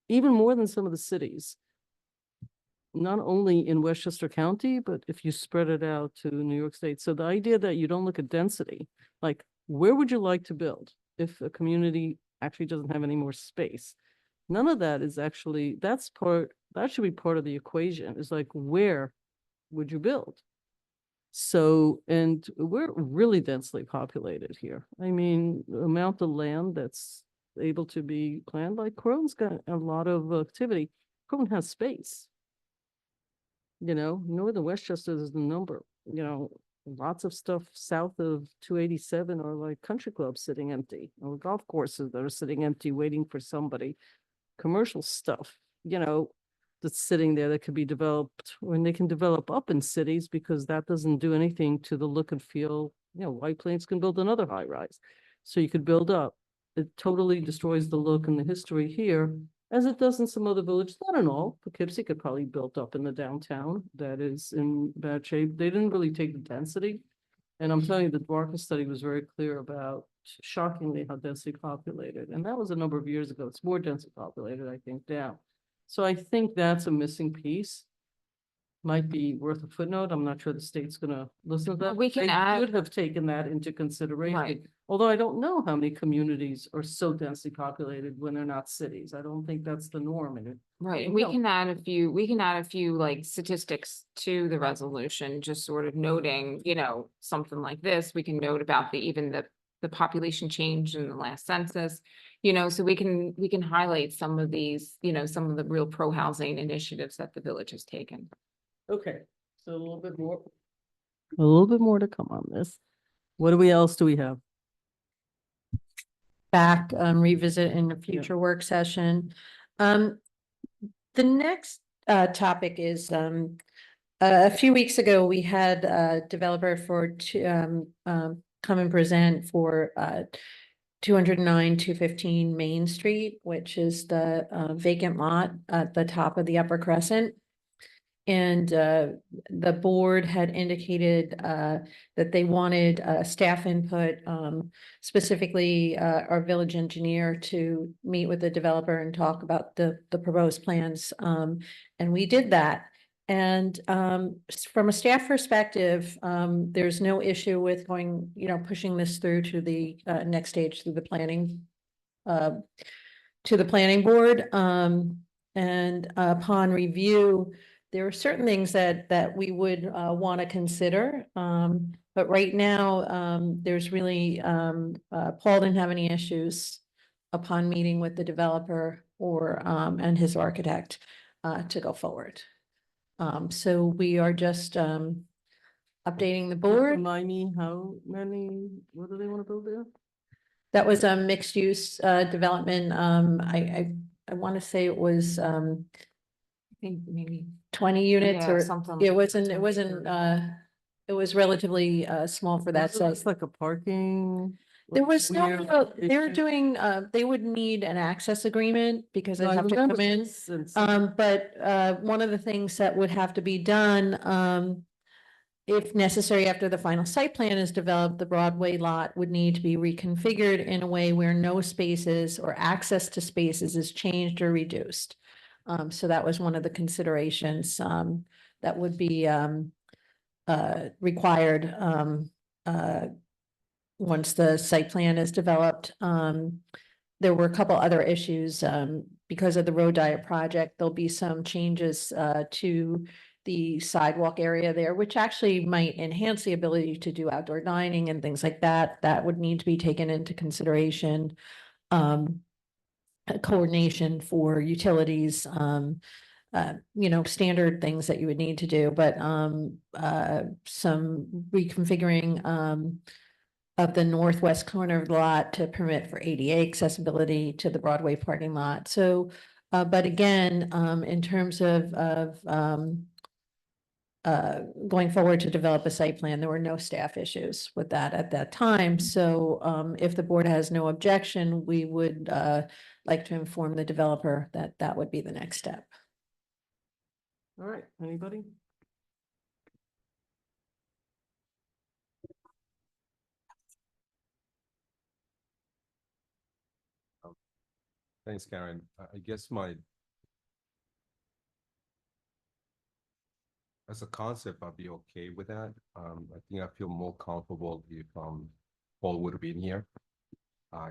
even more than some of the cities. Not only in Westchester County, but if you spread it out to New York State. So the idea that you don't look at density, like where would you like to build if a community actually doesn't have any more space? None of that is actually, that should be part of the equation, is like, where would you build? So, and we're really densely populated here. I mean, the amount of land that's able to be planned, like Croton's got a lot of activity. Croton has space. Northern Westchester is the number, lots of stuff south of 287 are like country clubs sitting empty, or golf courses that are sitting empty, waiting for somebody. Commercial stuff, that's sitting there that could be developed, when they can develop up in cities, because that doesn't do anything to the look and feel. White Plains can build another high rise. So you could build up. It totally destroys the look and the history here, as it does in some other villages, not in all. Poughkeepsie could probably build up in the downtown that is in bad shape. They didn't really take the density. And I'm telling you, the Dwarka study was very clear about, shockingly, how densely populated. And that was a number of years ago. It's more densely populated, I think, now. So I think that's a missing piece. Might be worth a footnote. I'm not sure the state's gonna listen to that. We can They add- should have taken that into consideration. Right. Although I don't know how many communities are so densely populated when they're not cities. I don't think that's the norm in it. Right, and No. we can add a few like statistics to the resolution, just sort of noting, something like this. We can note about the population change in the last census, so we can highlight some of these, some of the real pro-housing initiatives that the village has taken. Okay, so a little bit more. A little bit more to come on this. What else do we have? Back, revisit in a future work session. The next topic is a few weeks ago, we had a developer come and present for 209, 215 Main Street, which is the vacant lot at the top of the Upper Crescent. And the board had indicated that they wanted staff input, specifically our village engineer, to meet with the developer and talk about the proposed plans. And we did that. And from a staff perspective, there's no issue with going, pushing this through to the next stage through the planning, to the planning board. And upon review, there are certain things that we would want to consider. But right now, there's really, Paul didn't have any issues upon meeting with the developer or and his architect to go forward. So we are just updating the board. Remind me what do they want to build there? That was a mixed use development. I want to say it was I think maybe 20 units Yeah, or something it like wasn't, 20 or- it was relatively small for that Wasn't this size. like a parking? There was no, Where they were issue- doing, they would need an access agreement because No, they'd I have to remember come in. this and But one of the things that would have to be done, if necessary, after the final site plan is developed, the Broadway lot would need to be reconfigured in a way where no spaces or access to spaces is changed or reduced. So that was one of the considerations, that would be, required, once the site plan is developed. There were a couple other issues, because of the road diet project, there'll be some changes, to the sidewalk area there, which actually might enhance the ability to do outdoor dining and things like that. That would need to be taken into consideration. Coordination for utilities, standard things that you would need to do, but, some reconfiguring, of the northwest corner of the lot to permit for ADA accessibility to the Broadway parking lot. So, but again, in terms of, going forward to develop a site plan, there were no staff issues with that at that time. So, if the board has no objection, we would, like to inform the developer that that would be the next step. All right, anybody? Thanks, Karen. I guess my as a concept, I'd be okay with that. I think I feel more comfortable if Paul would have been here.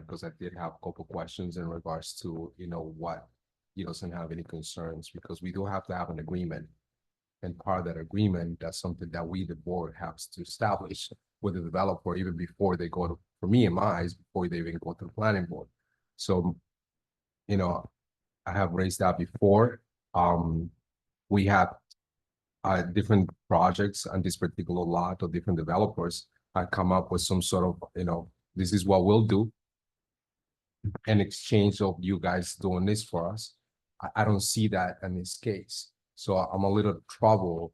Because I did have a couple questions in regards to, what he doesn't have any concerns, because we do have to have an agreement. And part of that agreement, that's something that we, the board, has to establish with the developer even before they go to, for me in my eyes, before they even go to the planning board. So, I have raised that before. We have different projects on this particular lot, or different developers. I come up with some sort of, this is what we'll do in exchange of you guys doing this for us. I don't see that in this case. So I'm a little troubled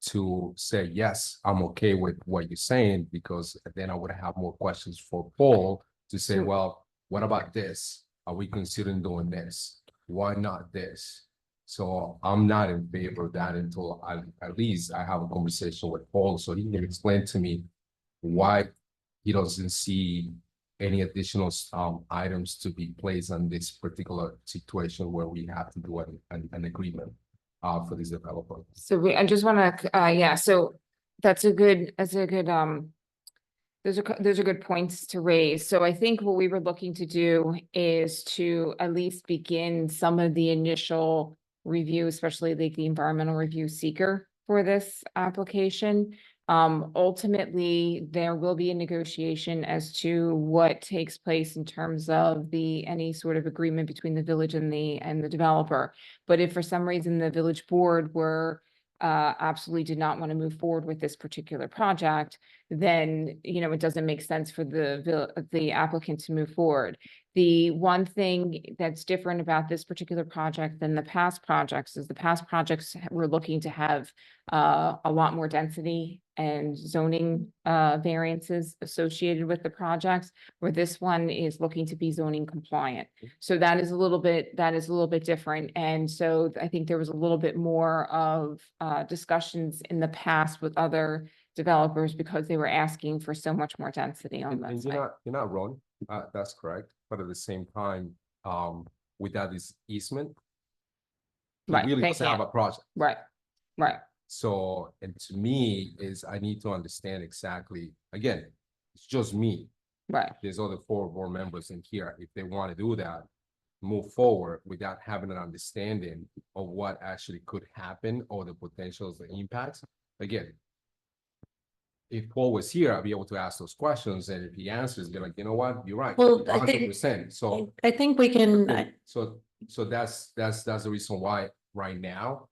to say, yes, I'm okay with what you're saying, because then I would have more questions for Paul to say, well, what about this? Are we considering doing this? Why not this? So I'm not in favor of that until at least I have a conversation with Paul, so he can explain to me why he doesn't see any additional items to be placed on this particular situation where we have to do an agreement for this developer. So I just want to, so those are good, those are good points to raise. So I think what we were looking to do is to at least begin some of the initial review, especially like the environmental review seeker for this application. Ultimately, there will be a negotiation as to what takes place in terms of any sort of agreement between the village and the developer. But if for some reason the village board absolutely did not want to move forward with this particular project, then, it doesn't make sense for the applicant to move forward. The one thing that's different about this particular project than the past projects is the past projects were looking to have a lot more density and zoning variances associated with the projects, where this one is looking to be zoning compliant. So that is a little bit different. And so I think there was a little bit more of discussions in the past with other developers because they were asking for so much more density on that And site. you're not wrong. That's correct. But at the same time, without this easement, he Right, really they doesn't have a can't. project. Right. So, and to me is I need to understand exactly, again, it's just me. Right. There's other 4 board members in here. If they want to do that, move forward without having an understanding of what actually could happen or the potentials, the impacts. Again, if Paul was here, I'd be able to ask those questions, and if he answers, be like, you know what, you're right. Well, I think- 100%. So I think we can, so that's the reason why right now,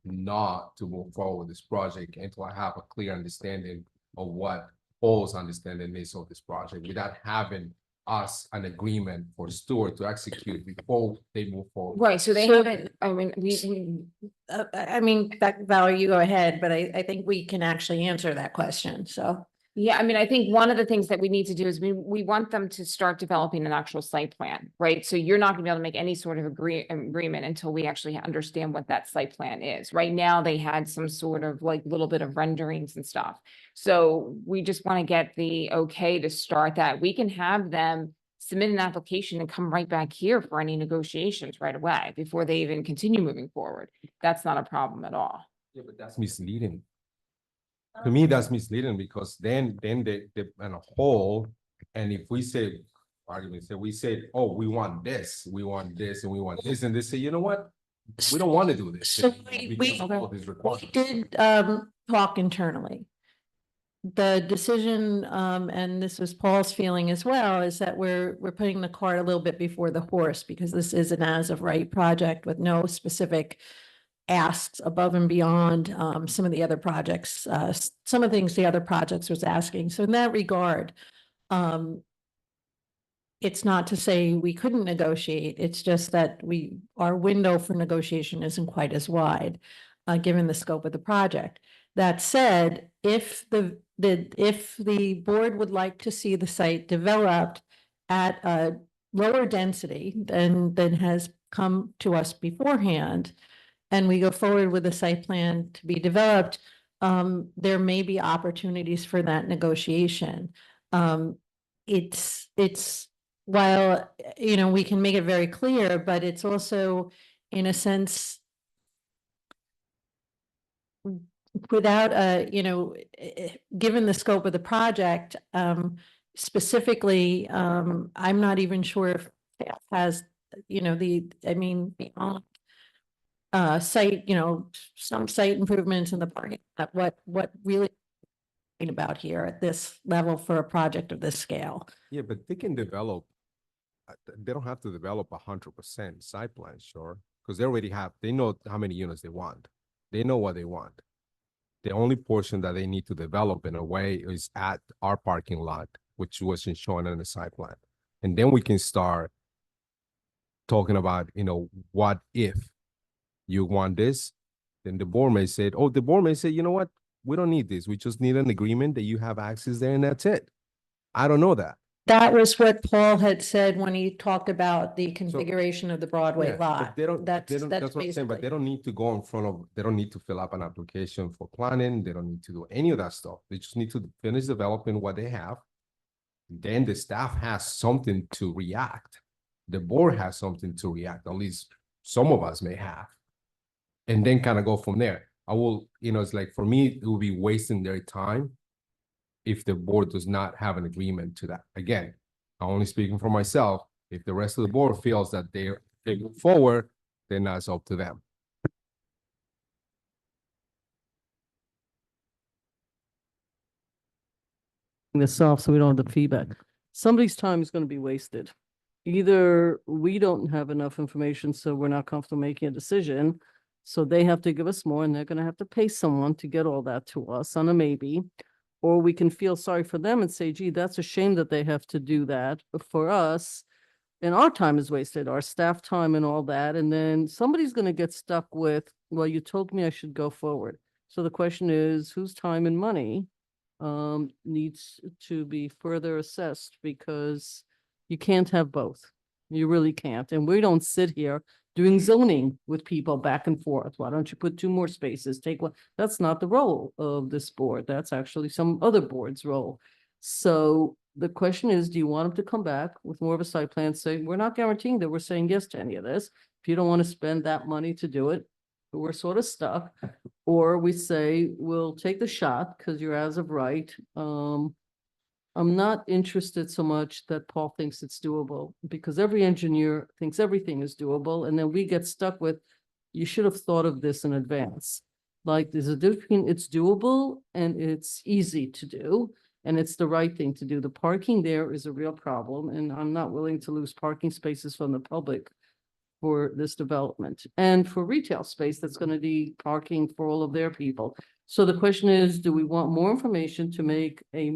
not to move forward with this project until I have a clear understanding of what Paul's understanding is of this project, without having us an agreement for Stewart to execute before they move forward. Right, so they So- haven't, I mean, we Valerie, you go ahead, but I think we can actually answer that question, so. Yeah, I mean, I think one of the things that we need to do is we want them to start developing an actual site plan, right? So you're not gonna be able to make any sort of agreement until we actually understand what that site plan is. Right now, they had some sort of like little bit of renderings and stuff. So we just want to get the okay to start that. We can have them submit an application and come right back here for any negotiations right away before they even continue moving forward. That's not a problem at all. Yeah, but that's misleading. To me, that's misleading because then they in a whole, and if we say, argument, say, we say, oh, we want this, and we want this, and they say, you know what? We don't want to do this. So because of all these we requirements." did talk internally. The decision, and this was Paul's feeling as well, is that we're putting the cart a little bit before the horse because this is an as of right project with no specific asks above and beyond some of the other projects, some of the things the other projects was asking. So in that regard, it's not to say we couldn't negotiate. It's just that our window for negotiation isn't quite as wide, given the scope of the project. That said, if the board would like to see the site developed at a lower density than has come to us beforehand, and we go forward with a site plan to be developed, there may be opportunities for that negotiation. It's while, we can make it very clear, but it's also in a sense without given the scope of the project, specifically, I'm not even sure if it has, beyond site, some site improvements in the parking, what really about here at this level for a project of this scale. Yeah, but they can develop, they don't have to develop 100% site plan, sure, because they know how many units they want. They know what they want. The only portion that they need to develop in a way is at our parking lot, which wasn't shown in the site plan. And then we can start talking about, what if you want this, then the board may say, you know what? We don't need this. We just need an agreement that you have access there and that's it. I don't know that. That was what Paul had said when he talked about the configuration of the Broadway Yeah, but lot. they don't, That's what I'm saying, but basically. they don't need to go in front of, they don't need to fill up an application for planning. They don't need to do any of that stuff. They just need to finish developing what they have. Then the staff has something to react. The board has something to react, at least some of us may have. And then kind of go from there. It's like, for me, it will be wasting their time if the board does not have an agreement to that. Again, I'm only speaking for myself. If the rest of the board feels that they move forward, then that's up to them. This off so we don't have the feedback. Somebody's time is going to be wasted. Either we don't have enough information, so we're not comfortable making a decision. So they have to give us more and they're going to have to pay someone to get all that to us on a maybe. Or we can feel sorry for them and say, gee, that's a shame that they have to do that for us. And our time is wasted, our staff time and all that. And then somebody's going to get stuck with, well, you told me I should go forward. So the question is, whose time and money needs to be further assessed, because you can't have both. You really can't. And we don't sit here doing zoning with people back and forth. Why don't you put 2 more spaces? Take one. That's not the role of this board. That's actually some other board's role. So the question is, do you want them to come back with more of a site plan, say, we're not guaranteeing that we're saying yes to any of this. If you don't want to spend that money to do it, we're sort of stuck. Or we say, we'll take the shot because you're as of right. I'm not interested so much that Paul thinks it's doable, because every engineer thinks everything is doable. And then we get stuck with, you should have thought of this in advance. Like, there's a difference between it's doable and it's easy to do, and it's the right thing to do. The parking there is a real problem, and I'm not willing to lose parking spaces from the public for this development, and for retail space that's going to be parking for all of their people. So the question is, do we want more information to make a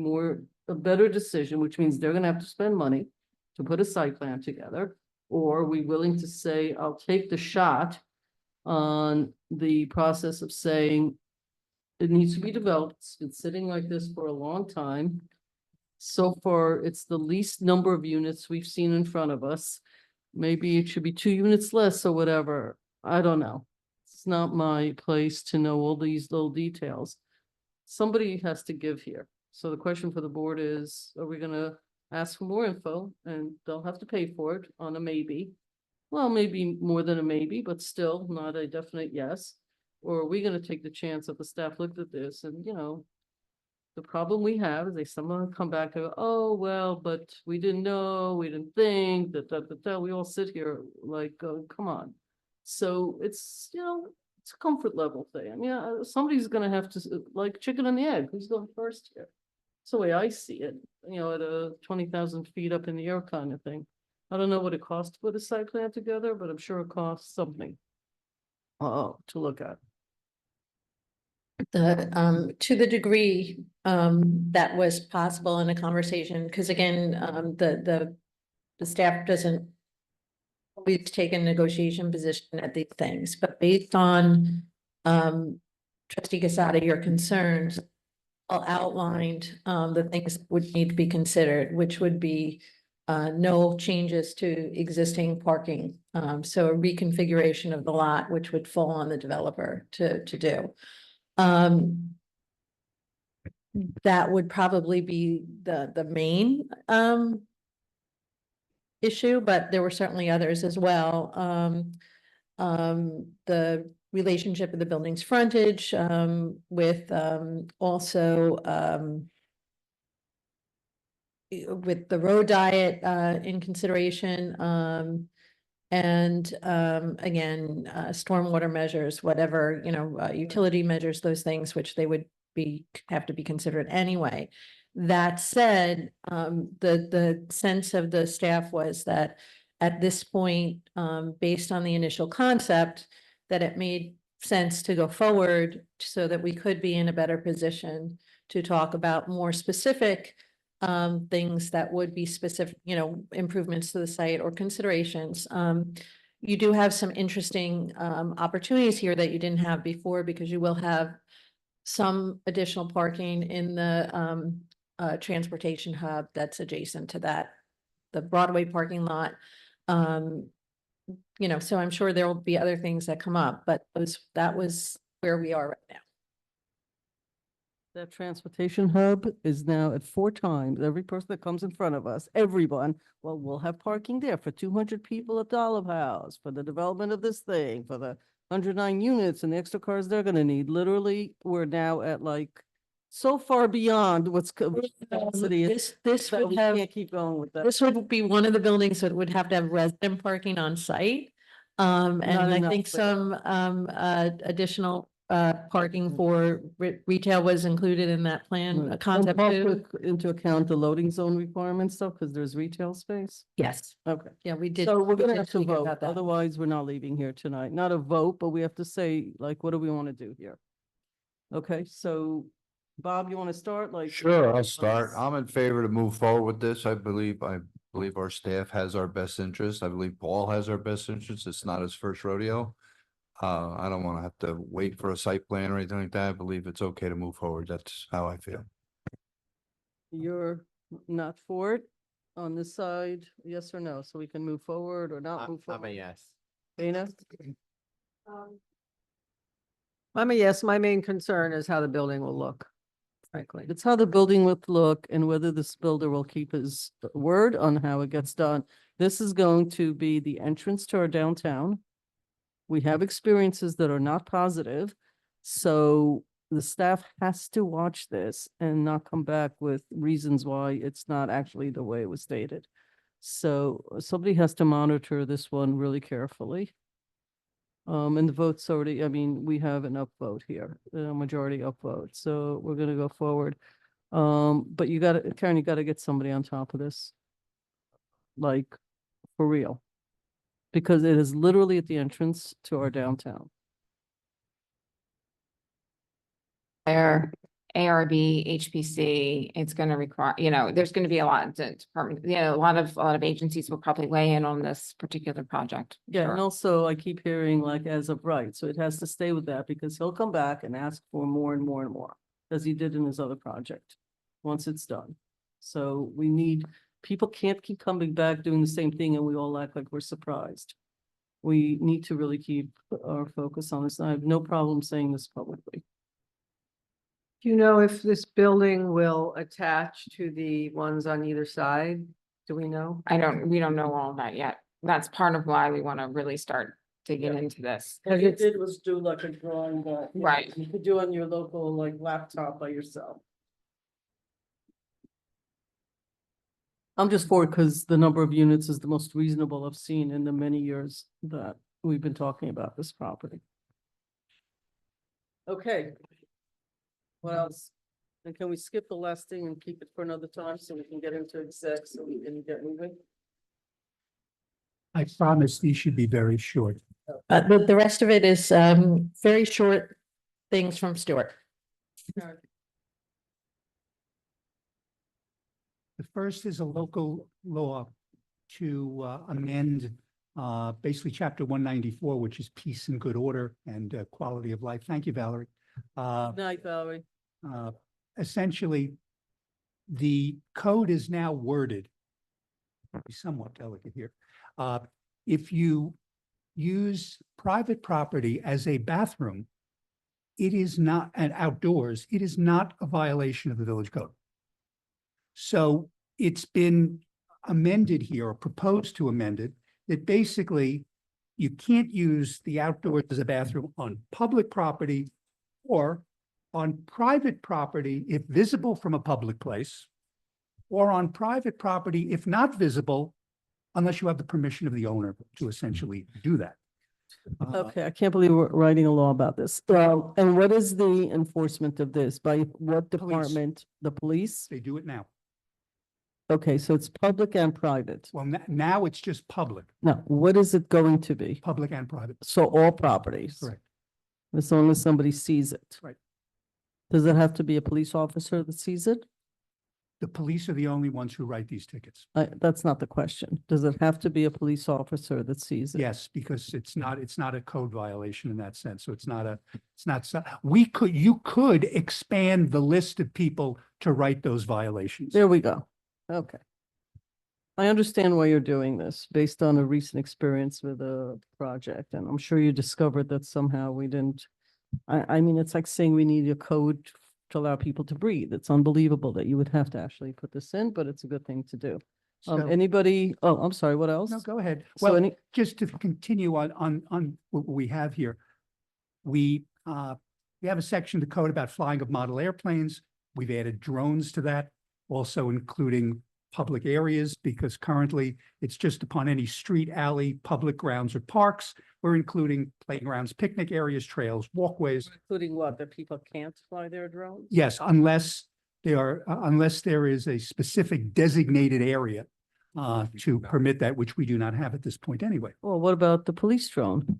better decision, which means they're going to have to spend money to put a site plan together? Or are we willing to say, I'll take the shot on the process of saying, it needs to be developed. It's been sitting like this for a long time. So far, it's the least number of units we've seen in front of us. Maybe it should be 2 units less or whatever. I don't know. It's not my place to know all these little details. Somebody has to give here. So the question for the board is, are we gonna ask for more info and they'll have to pay for it on a maybe? Well, maybe more than a maybe, but still not a definite yes. Or are we gonna take the chance that the staff looked at this and, the problem we have is they someone come back and go, oh, well, but we didn't know, we didn't think, we all sit here like, come on. So it's, it's a comfort level thing. I mean, somebody's gonna have to, like chicken and the egg, who's going first here? It's the way I see it, at a 20,000 feet up in the air kind of thing. I don't know what it costs to put a site plan together, but I'm sure it costs something. To look at. To the degree, that was possible in a conversation, because again, the staff doesn't always take a negotiation position at these things, but based on, trustee Casada, your concerns, all outlined, the things that would need to be considered, which would be, no changes to existing parking. So a reconfiguration of the lot, which would fall on the developer to do. That would probably be the main issue, but there were certainly others as well. The relationship of the building's frontage, with also with the road diet in consideration, and again, stormwater measures, whatever, utility measures, those things which they would have to be considered anyway. That said, the sense of the staff was that at this point, based on the initial concept, that it made sense to go forward so that we could be in a better position to talk about more specific things that would be specific, improvements to the site or considerations. You do have some interesting opportunities here that you didn't have before, because you will have some additional parking in the transportation hub that's adjacent to that, the Broadway parking lot. So I'm sure there will be other things that come up, but that was where we are right now. That transportation hub is now at 4 times. Every person that comes in front of us, everyone, well, we'll have parking there for 200 people at Olive House, for the development of this thing, for the 109 units and the extra cars they're gonna need. Literally, we're now at like so far beyond what's capacity is. This that would we have, can't keep going with that. this would be one of the buildings that would have to have resident parking on site. And Not I enough, think but- some additional parking for retail was included in that plan, Right. concept Don't too. take into account the loading zone requirements stuff, because there's retail space. Yes, Okay. yeah, we did. So we're we gonna did have to speak vote, about that. otherwise we're not leaving here tonight. Not a vote, but we have to say, like, what do we want to do here? Okay, so Bob, you want to start? Like, Sure, I'll start. I'm in favor to move forward with this. I believe our staff has our best interest. I believe Paul has our best interest. It's not his first rodeo. I don't want to have to wait for a site plan or anything like that. I believe it's okay to move forward. That's how I feel. You're not for it on this side, yes or no? So we can move forward or not move I'm forward? a yes. Dana? I'm a yes. My main concern is how the building will look, frankly. It's how the building would look and whether this builder will keep his word on how it gets done. This is going to be the entrance to our downtown. We have experiences that are not positive, so the staff has to watch this and not come back with reasons why it's not actually the way it was stated. So somebody has to monitor this one really carefully. And the vote's already, I mean, we have an upvote here, a majority upvote, so we're gonna go forward. But you gotta, Karen, you gotta get somebody on top of this. Like, for real. Because it is literally at the entrance to our downtown. There, ARB, HPC, it's gonna require, there's gonna be a lot of department, a lot of agencies will probably weigh in on this particular project. Yeah, and Sure. also I keep hearing like as of right, so it has to stay with that because he'll come back and ask for more and more and more, as he did in his other project, once it's done. So we need, people can't keep coming back doing the same thing and we all act like we're surprised. We need to really keep our focus on this. I have no problem saying this publicly. Do you know if this building will attach to the ones on either side? Do we know? We don't know all that yet. That's part of why we want to really start digging into this. What you did was do like a drawing that. Right. You could do on your local like laptop by yourself. I'm just for it because the number of units is the most reasonable I've seen in the many years that we've been talking about this property. Okay. What else? And can we skip the last thing and keep it for another time so we can get into exec so we can get moving? I promise these should be very short. The rest of it is, very short things from Stuart. The first is a local law to amend basically chapter 194, which is peace and good order and quality of life. Thank you, Valerie. Good night, Valerie. Essentially, the code is now worded, be somewhat delicate here. If you use private property as a bathroom, it is not, and outdoors, it is not a violation of the village code. So it's been amended here, or proposed to amend it, that basically you can't use the outdoors as a bathroom on public property or on private property if visible from a public place, or on private property if not visible, unless you have the permission of the owner to essentially do that. Okay, I can't believe we're writing a law about this. And what is the enforcement of this? By what Police. department? The police? They do it now. Okay, so it's public and private. Well, now it's just public, Now, what is it going to be? public and private. So all properties? Correct. As long as somebody sees it? Right. Does it have to be a police officer that sees it? The police are the only ones who write these tickets. That's not the question. Does it have to be a police officer that sees it? Yes, because it's not a code violation in that sense. So it's not, you could expand the list of people to write those violations. There we go. Okay. I understand why you're doing this based on a recent experience with a project, and I'm sure you discovered that somehow we didn't. I mean, it's like saying we need a code to allow people to breathe. It's unbelievable that you would have to actually put this in, but it's a good thing to do. So- Anybody, oh, I'm sorry, what else? No, go ahead. So Well, just to continue on what we have here. We have a section of the code about flying of model airplanes. We've added drones to that, also including public areas, because currently it's just upon any street, alley, public grounds or parks. We're including playgrounds, picnic areas, trails, walkways. Including what, that people can't fly their drones? Yes, unless there is a specific designated area to permit that, which we do not have at this point anyway. Well, what about the police drone?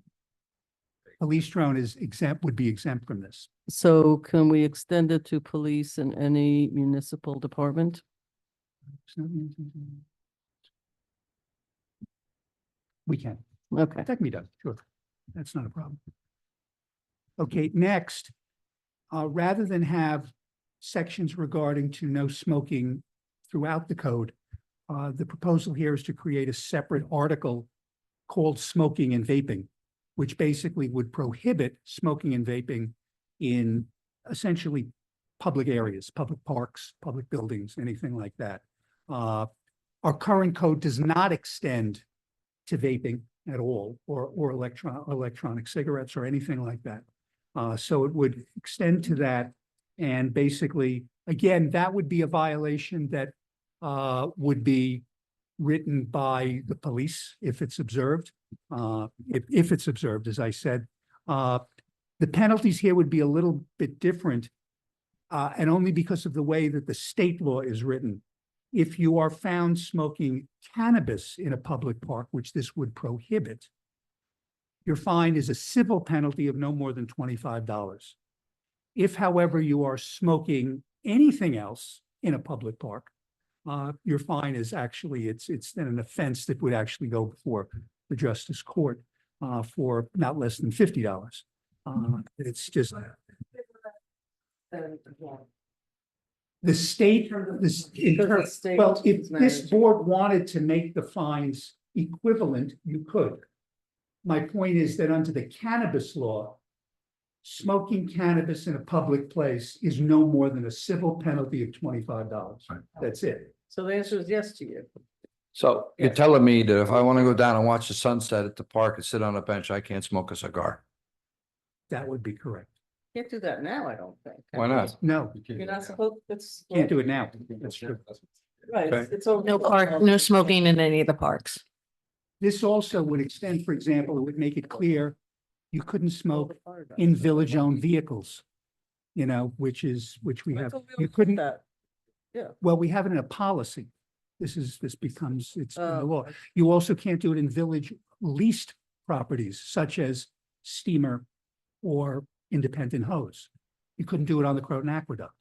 Police drone is exempt, would be exempt from this. So can we extend it to police in any municipal department? We can. Okay. That can be done, sure. That's not a problem. Okay, next, rather than have sections regarding to no smoking throughout the code, the proposal here is to create a separate article called smoking and vaping, which basically would prohibit smoking and vaping in essentially public areas, public parks, public buildings, anything like that. Our current code does not extend to vaping at all, or electronic cigarettes or anything like that. So it would extend to that. And basically, again, that would be a violation that would be written by the police if it's observed. If it's observed, as I said, the penalties here would be a little bit different, and only because of the way that the state law is written. If you are found smoking cannabis in a public park, which this would prohibit, your fine is a civil penalty of no more than $25. If, however, you are smoking anything else in a public park, your fine is actually, it's then an offense that would actually go before the justice court for not less than $50. It's just. The state, this, Because the state well, if is this managed. board wanted to make the fines equivalent, you could. My point is that under the cannabis law, smoking cannabis in a public place is no more than a civil penalty of $25. That's it. So the answer is yes to you. So you're Yes. telling me that if I want to go down and watch the sunset at the park and sit on a bench, I can't smoke a cigar? That would be correct. Can't do that now, I don't think. Why not? No, You're not supposed, it's. can't do it now. That's true. Right, it's over. No park, no smoking in any of the parks. This also would extend, for example, it would make it clear you couldn't smoke in village-owned vehicles. You know, which we I have, thought we you put couldn't, that. well, we have it in a policy. This becomes, it's in the Oh, law. You also can't do it in village leased properties such as steamer or independent hose. You couldn't do it on the Croton Aqueduct.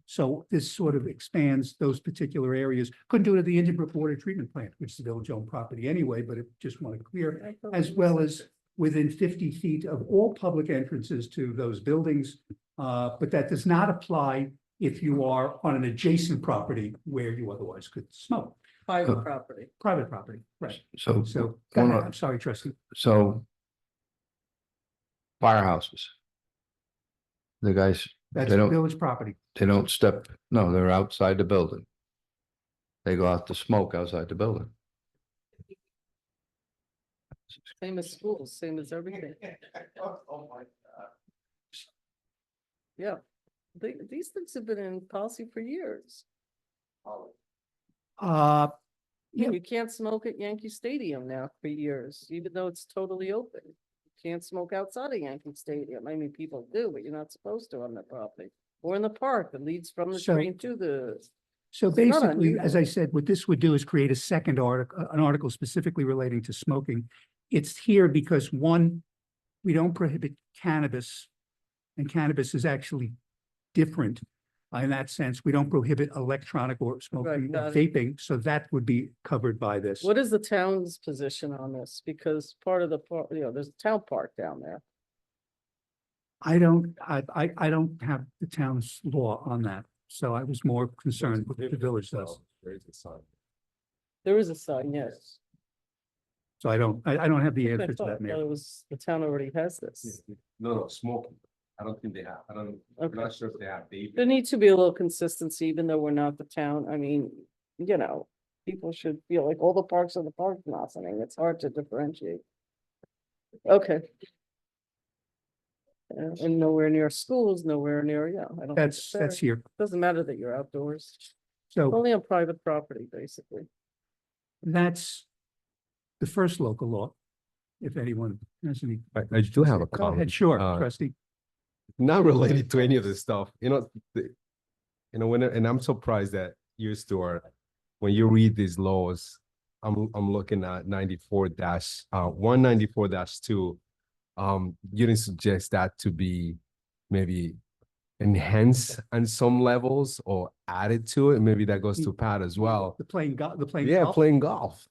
So this sort of expands those particular areas. Couldn't do it at the Indian Brook Water Treatment Plant, which is a village-owned property anyway, but it just want to clear, as well as within 50 feet of all public entrances to those buildings. But that does not apply if you are on an adjacent property where you otherwise could smoke. Private property. Private property, right? So, So, go ahead. I'm sorry, trustee. so firehouses. The guys, That's they don't, village property. they don't step, no, they're outside the building. They go out to smoke outside the building. Same as schools, same as everything. Yeah, these things have been in policy for years. Yeah. You can't smoke at Yankee Stadium now for years, even though it's totally open. You can't smoke outside of Yankee Stadium. I mean, people do, but you're not supposed to on the property. Or in the park that leads from the So- train to the. So It's not basically, as I unusual. said, what this would do is create a second article, an article specifically relating to smoking. It's here because one, we don't prohibit cannabis. And cannabis is actually different. In that sense, we don't prohibit electronic or smoking or got it. vaping, so that would be covered by this. What is the town's position on this? Because part of the, there's a town park down there. I don't have the town's law on that, so I was more concerned with the village does. There is a sign. There is a sign, yes. So I don't have the I answer to thought that, Mayor. it was, the town already has this. No, smoking. I don't think they have, I'm Okay. not sure if they have. There needs to be a little consistency, even though we're not the town. I mean, people should feel like all the parks are the park blossoming. It's hard to differentiate. Okay. And nowhere near schools, nowhere near, I don't. think it's That's fair. here. Doesn't matter that you're outdoors, So only on private property, basically. that's the first local law. If anyone has any. I do have a Go comment. ahead, sure, Uh, trustee. Not related to any of this stuff, and I'm surprised that you, Stuart, when you read these laws, I'm looking at 194-2. You didn't suggest that to be maybe enhanced on some levels or added to it. Maybe that goes to Pat as well. The playing Yeah, golf. playing golf.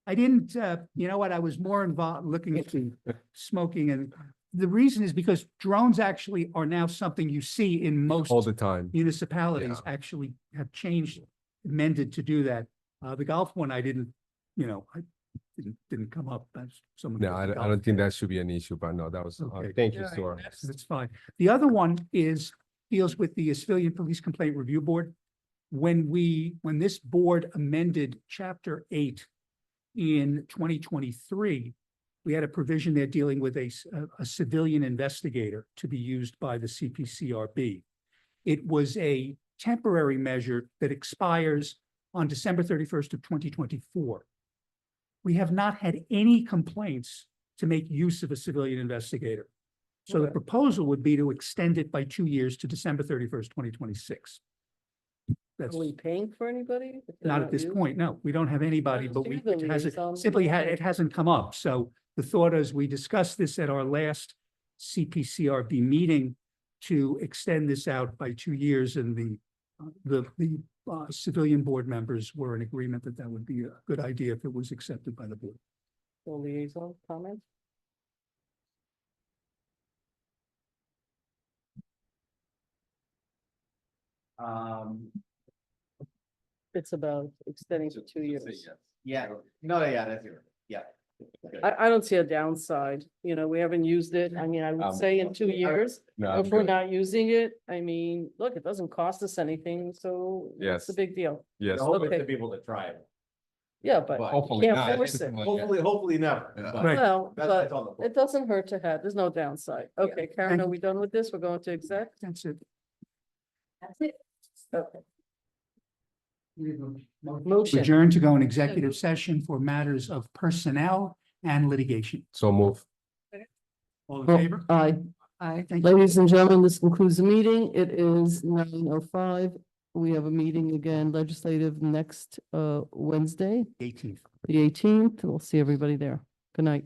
I didn't, you know what, I was more involved looking at the smoking, and the reason is because drones actually are now something you see in most All the time. municipalities actually have changed, amended to do that. The golf one, I didn't, I didn't come up as someone. No, I don't think that should be an issue, but no, that was, Okay. thank you, Yeah, Stuart. That's fine. The other one deals with the Civilian Police Complaint Review Board. When this board amended Chapter 8 in 2023, we had a provision there dealing with a civilian investigator to be used by the CPCRB. It was a temporary measure that expires on December 31st of 2024. We have not had any complaints to make use of a civilian investigator. So the Okay. proposal would be to extend it by 2 years to December 31st, 2026. That's Are we paying for anybody? if they're not at this you? point, no, we don't have anybody, Just but do we, the it hasn't, liaison. simply it hasn't come up. So the thought is, we discussed this at our last CPCRB meeting. to extend this out by 2 years, and the civilian board members were in agreement that that would be a good idea if it was accepted by the board. The liaison comment? It's about extending to 2 years. Yeah, no, yeah, that's it, yeah. I don't see a downside, you know, we haven't used it. I mean, I would say in 2 years, No, if we're not using it, I mean, look, it doesn't cost us anything, so Yes. it's a big deal. Yes. The hope is Okay. to be able to try it. Yeah, but But Hopefully can't not. force it. hopefully never. Yeah. but Right. Well, that's but on the board. it doesn't hurt to have, there's no downside. Okay, Karen, Thank are you. we done with this? We're going to exec? That's it. That's it. Okay. Motion. Adjourn to go in executive session for matters of personnel and litigation. So move. All in Well, favor? Aye. Aye. Thank you. Ladies and gentlemen, this concludes the meeting. It is 9:05. We have a meeting again legislative next Wednesday, 18th. the 18th. We'll see everybody there. Good night.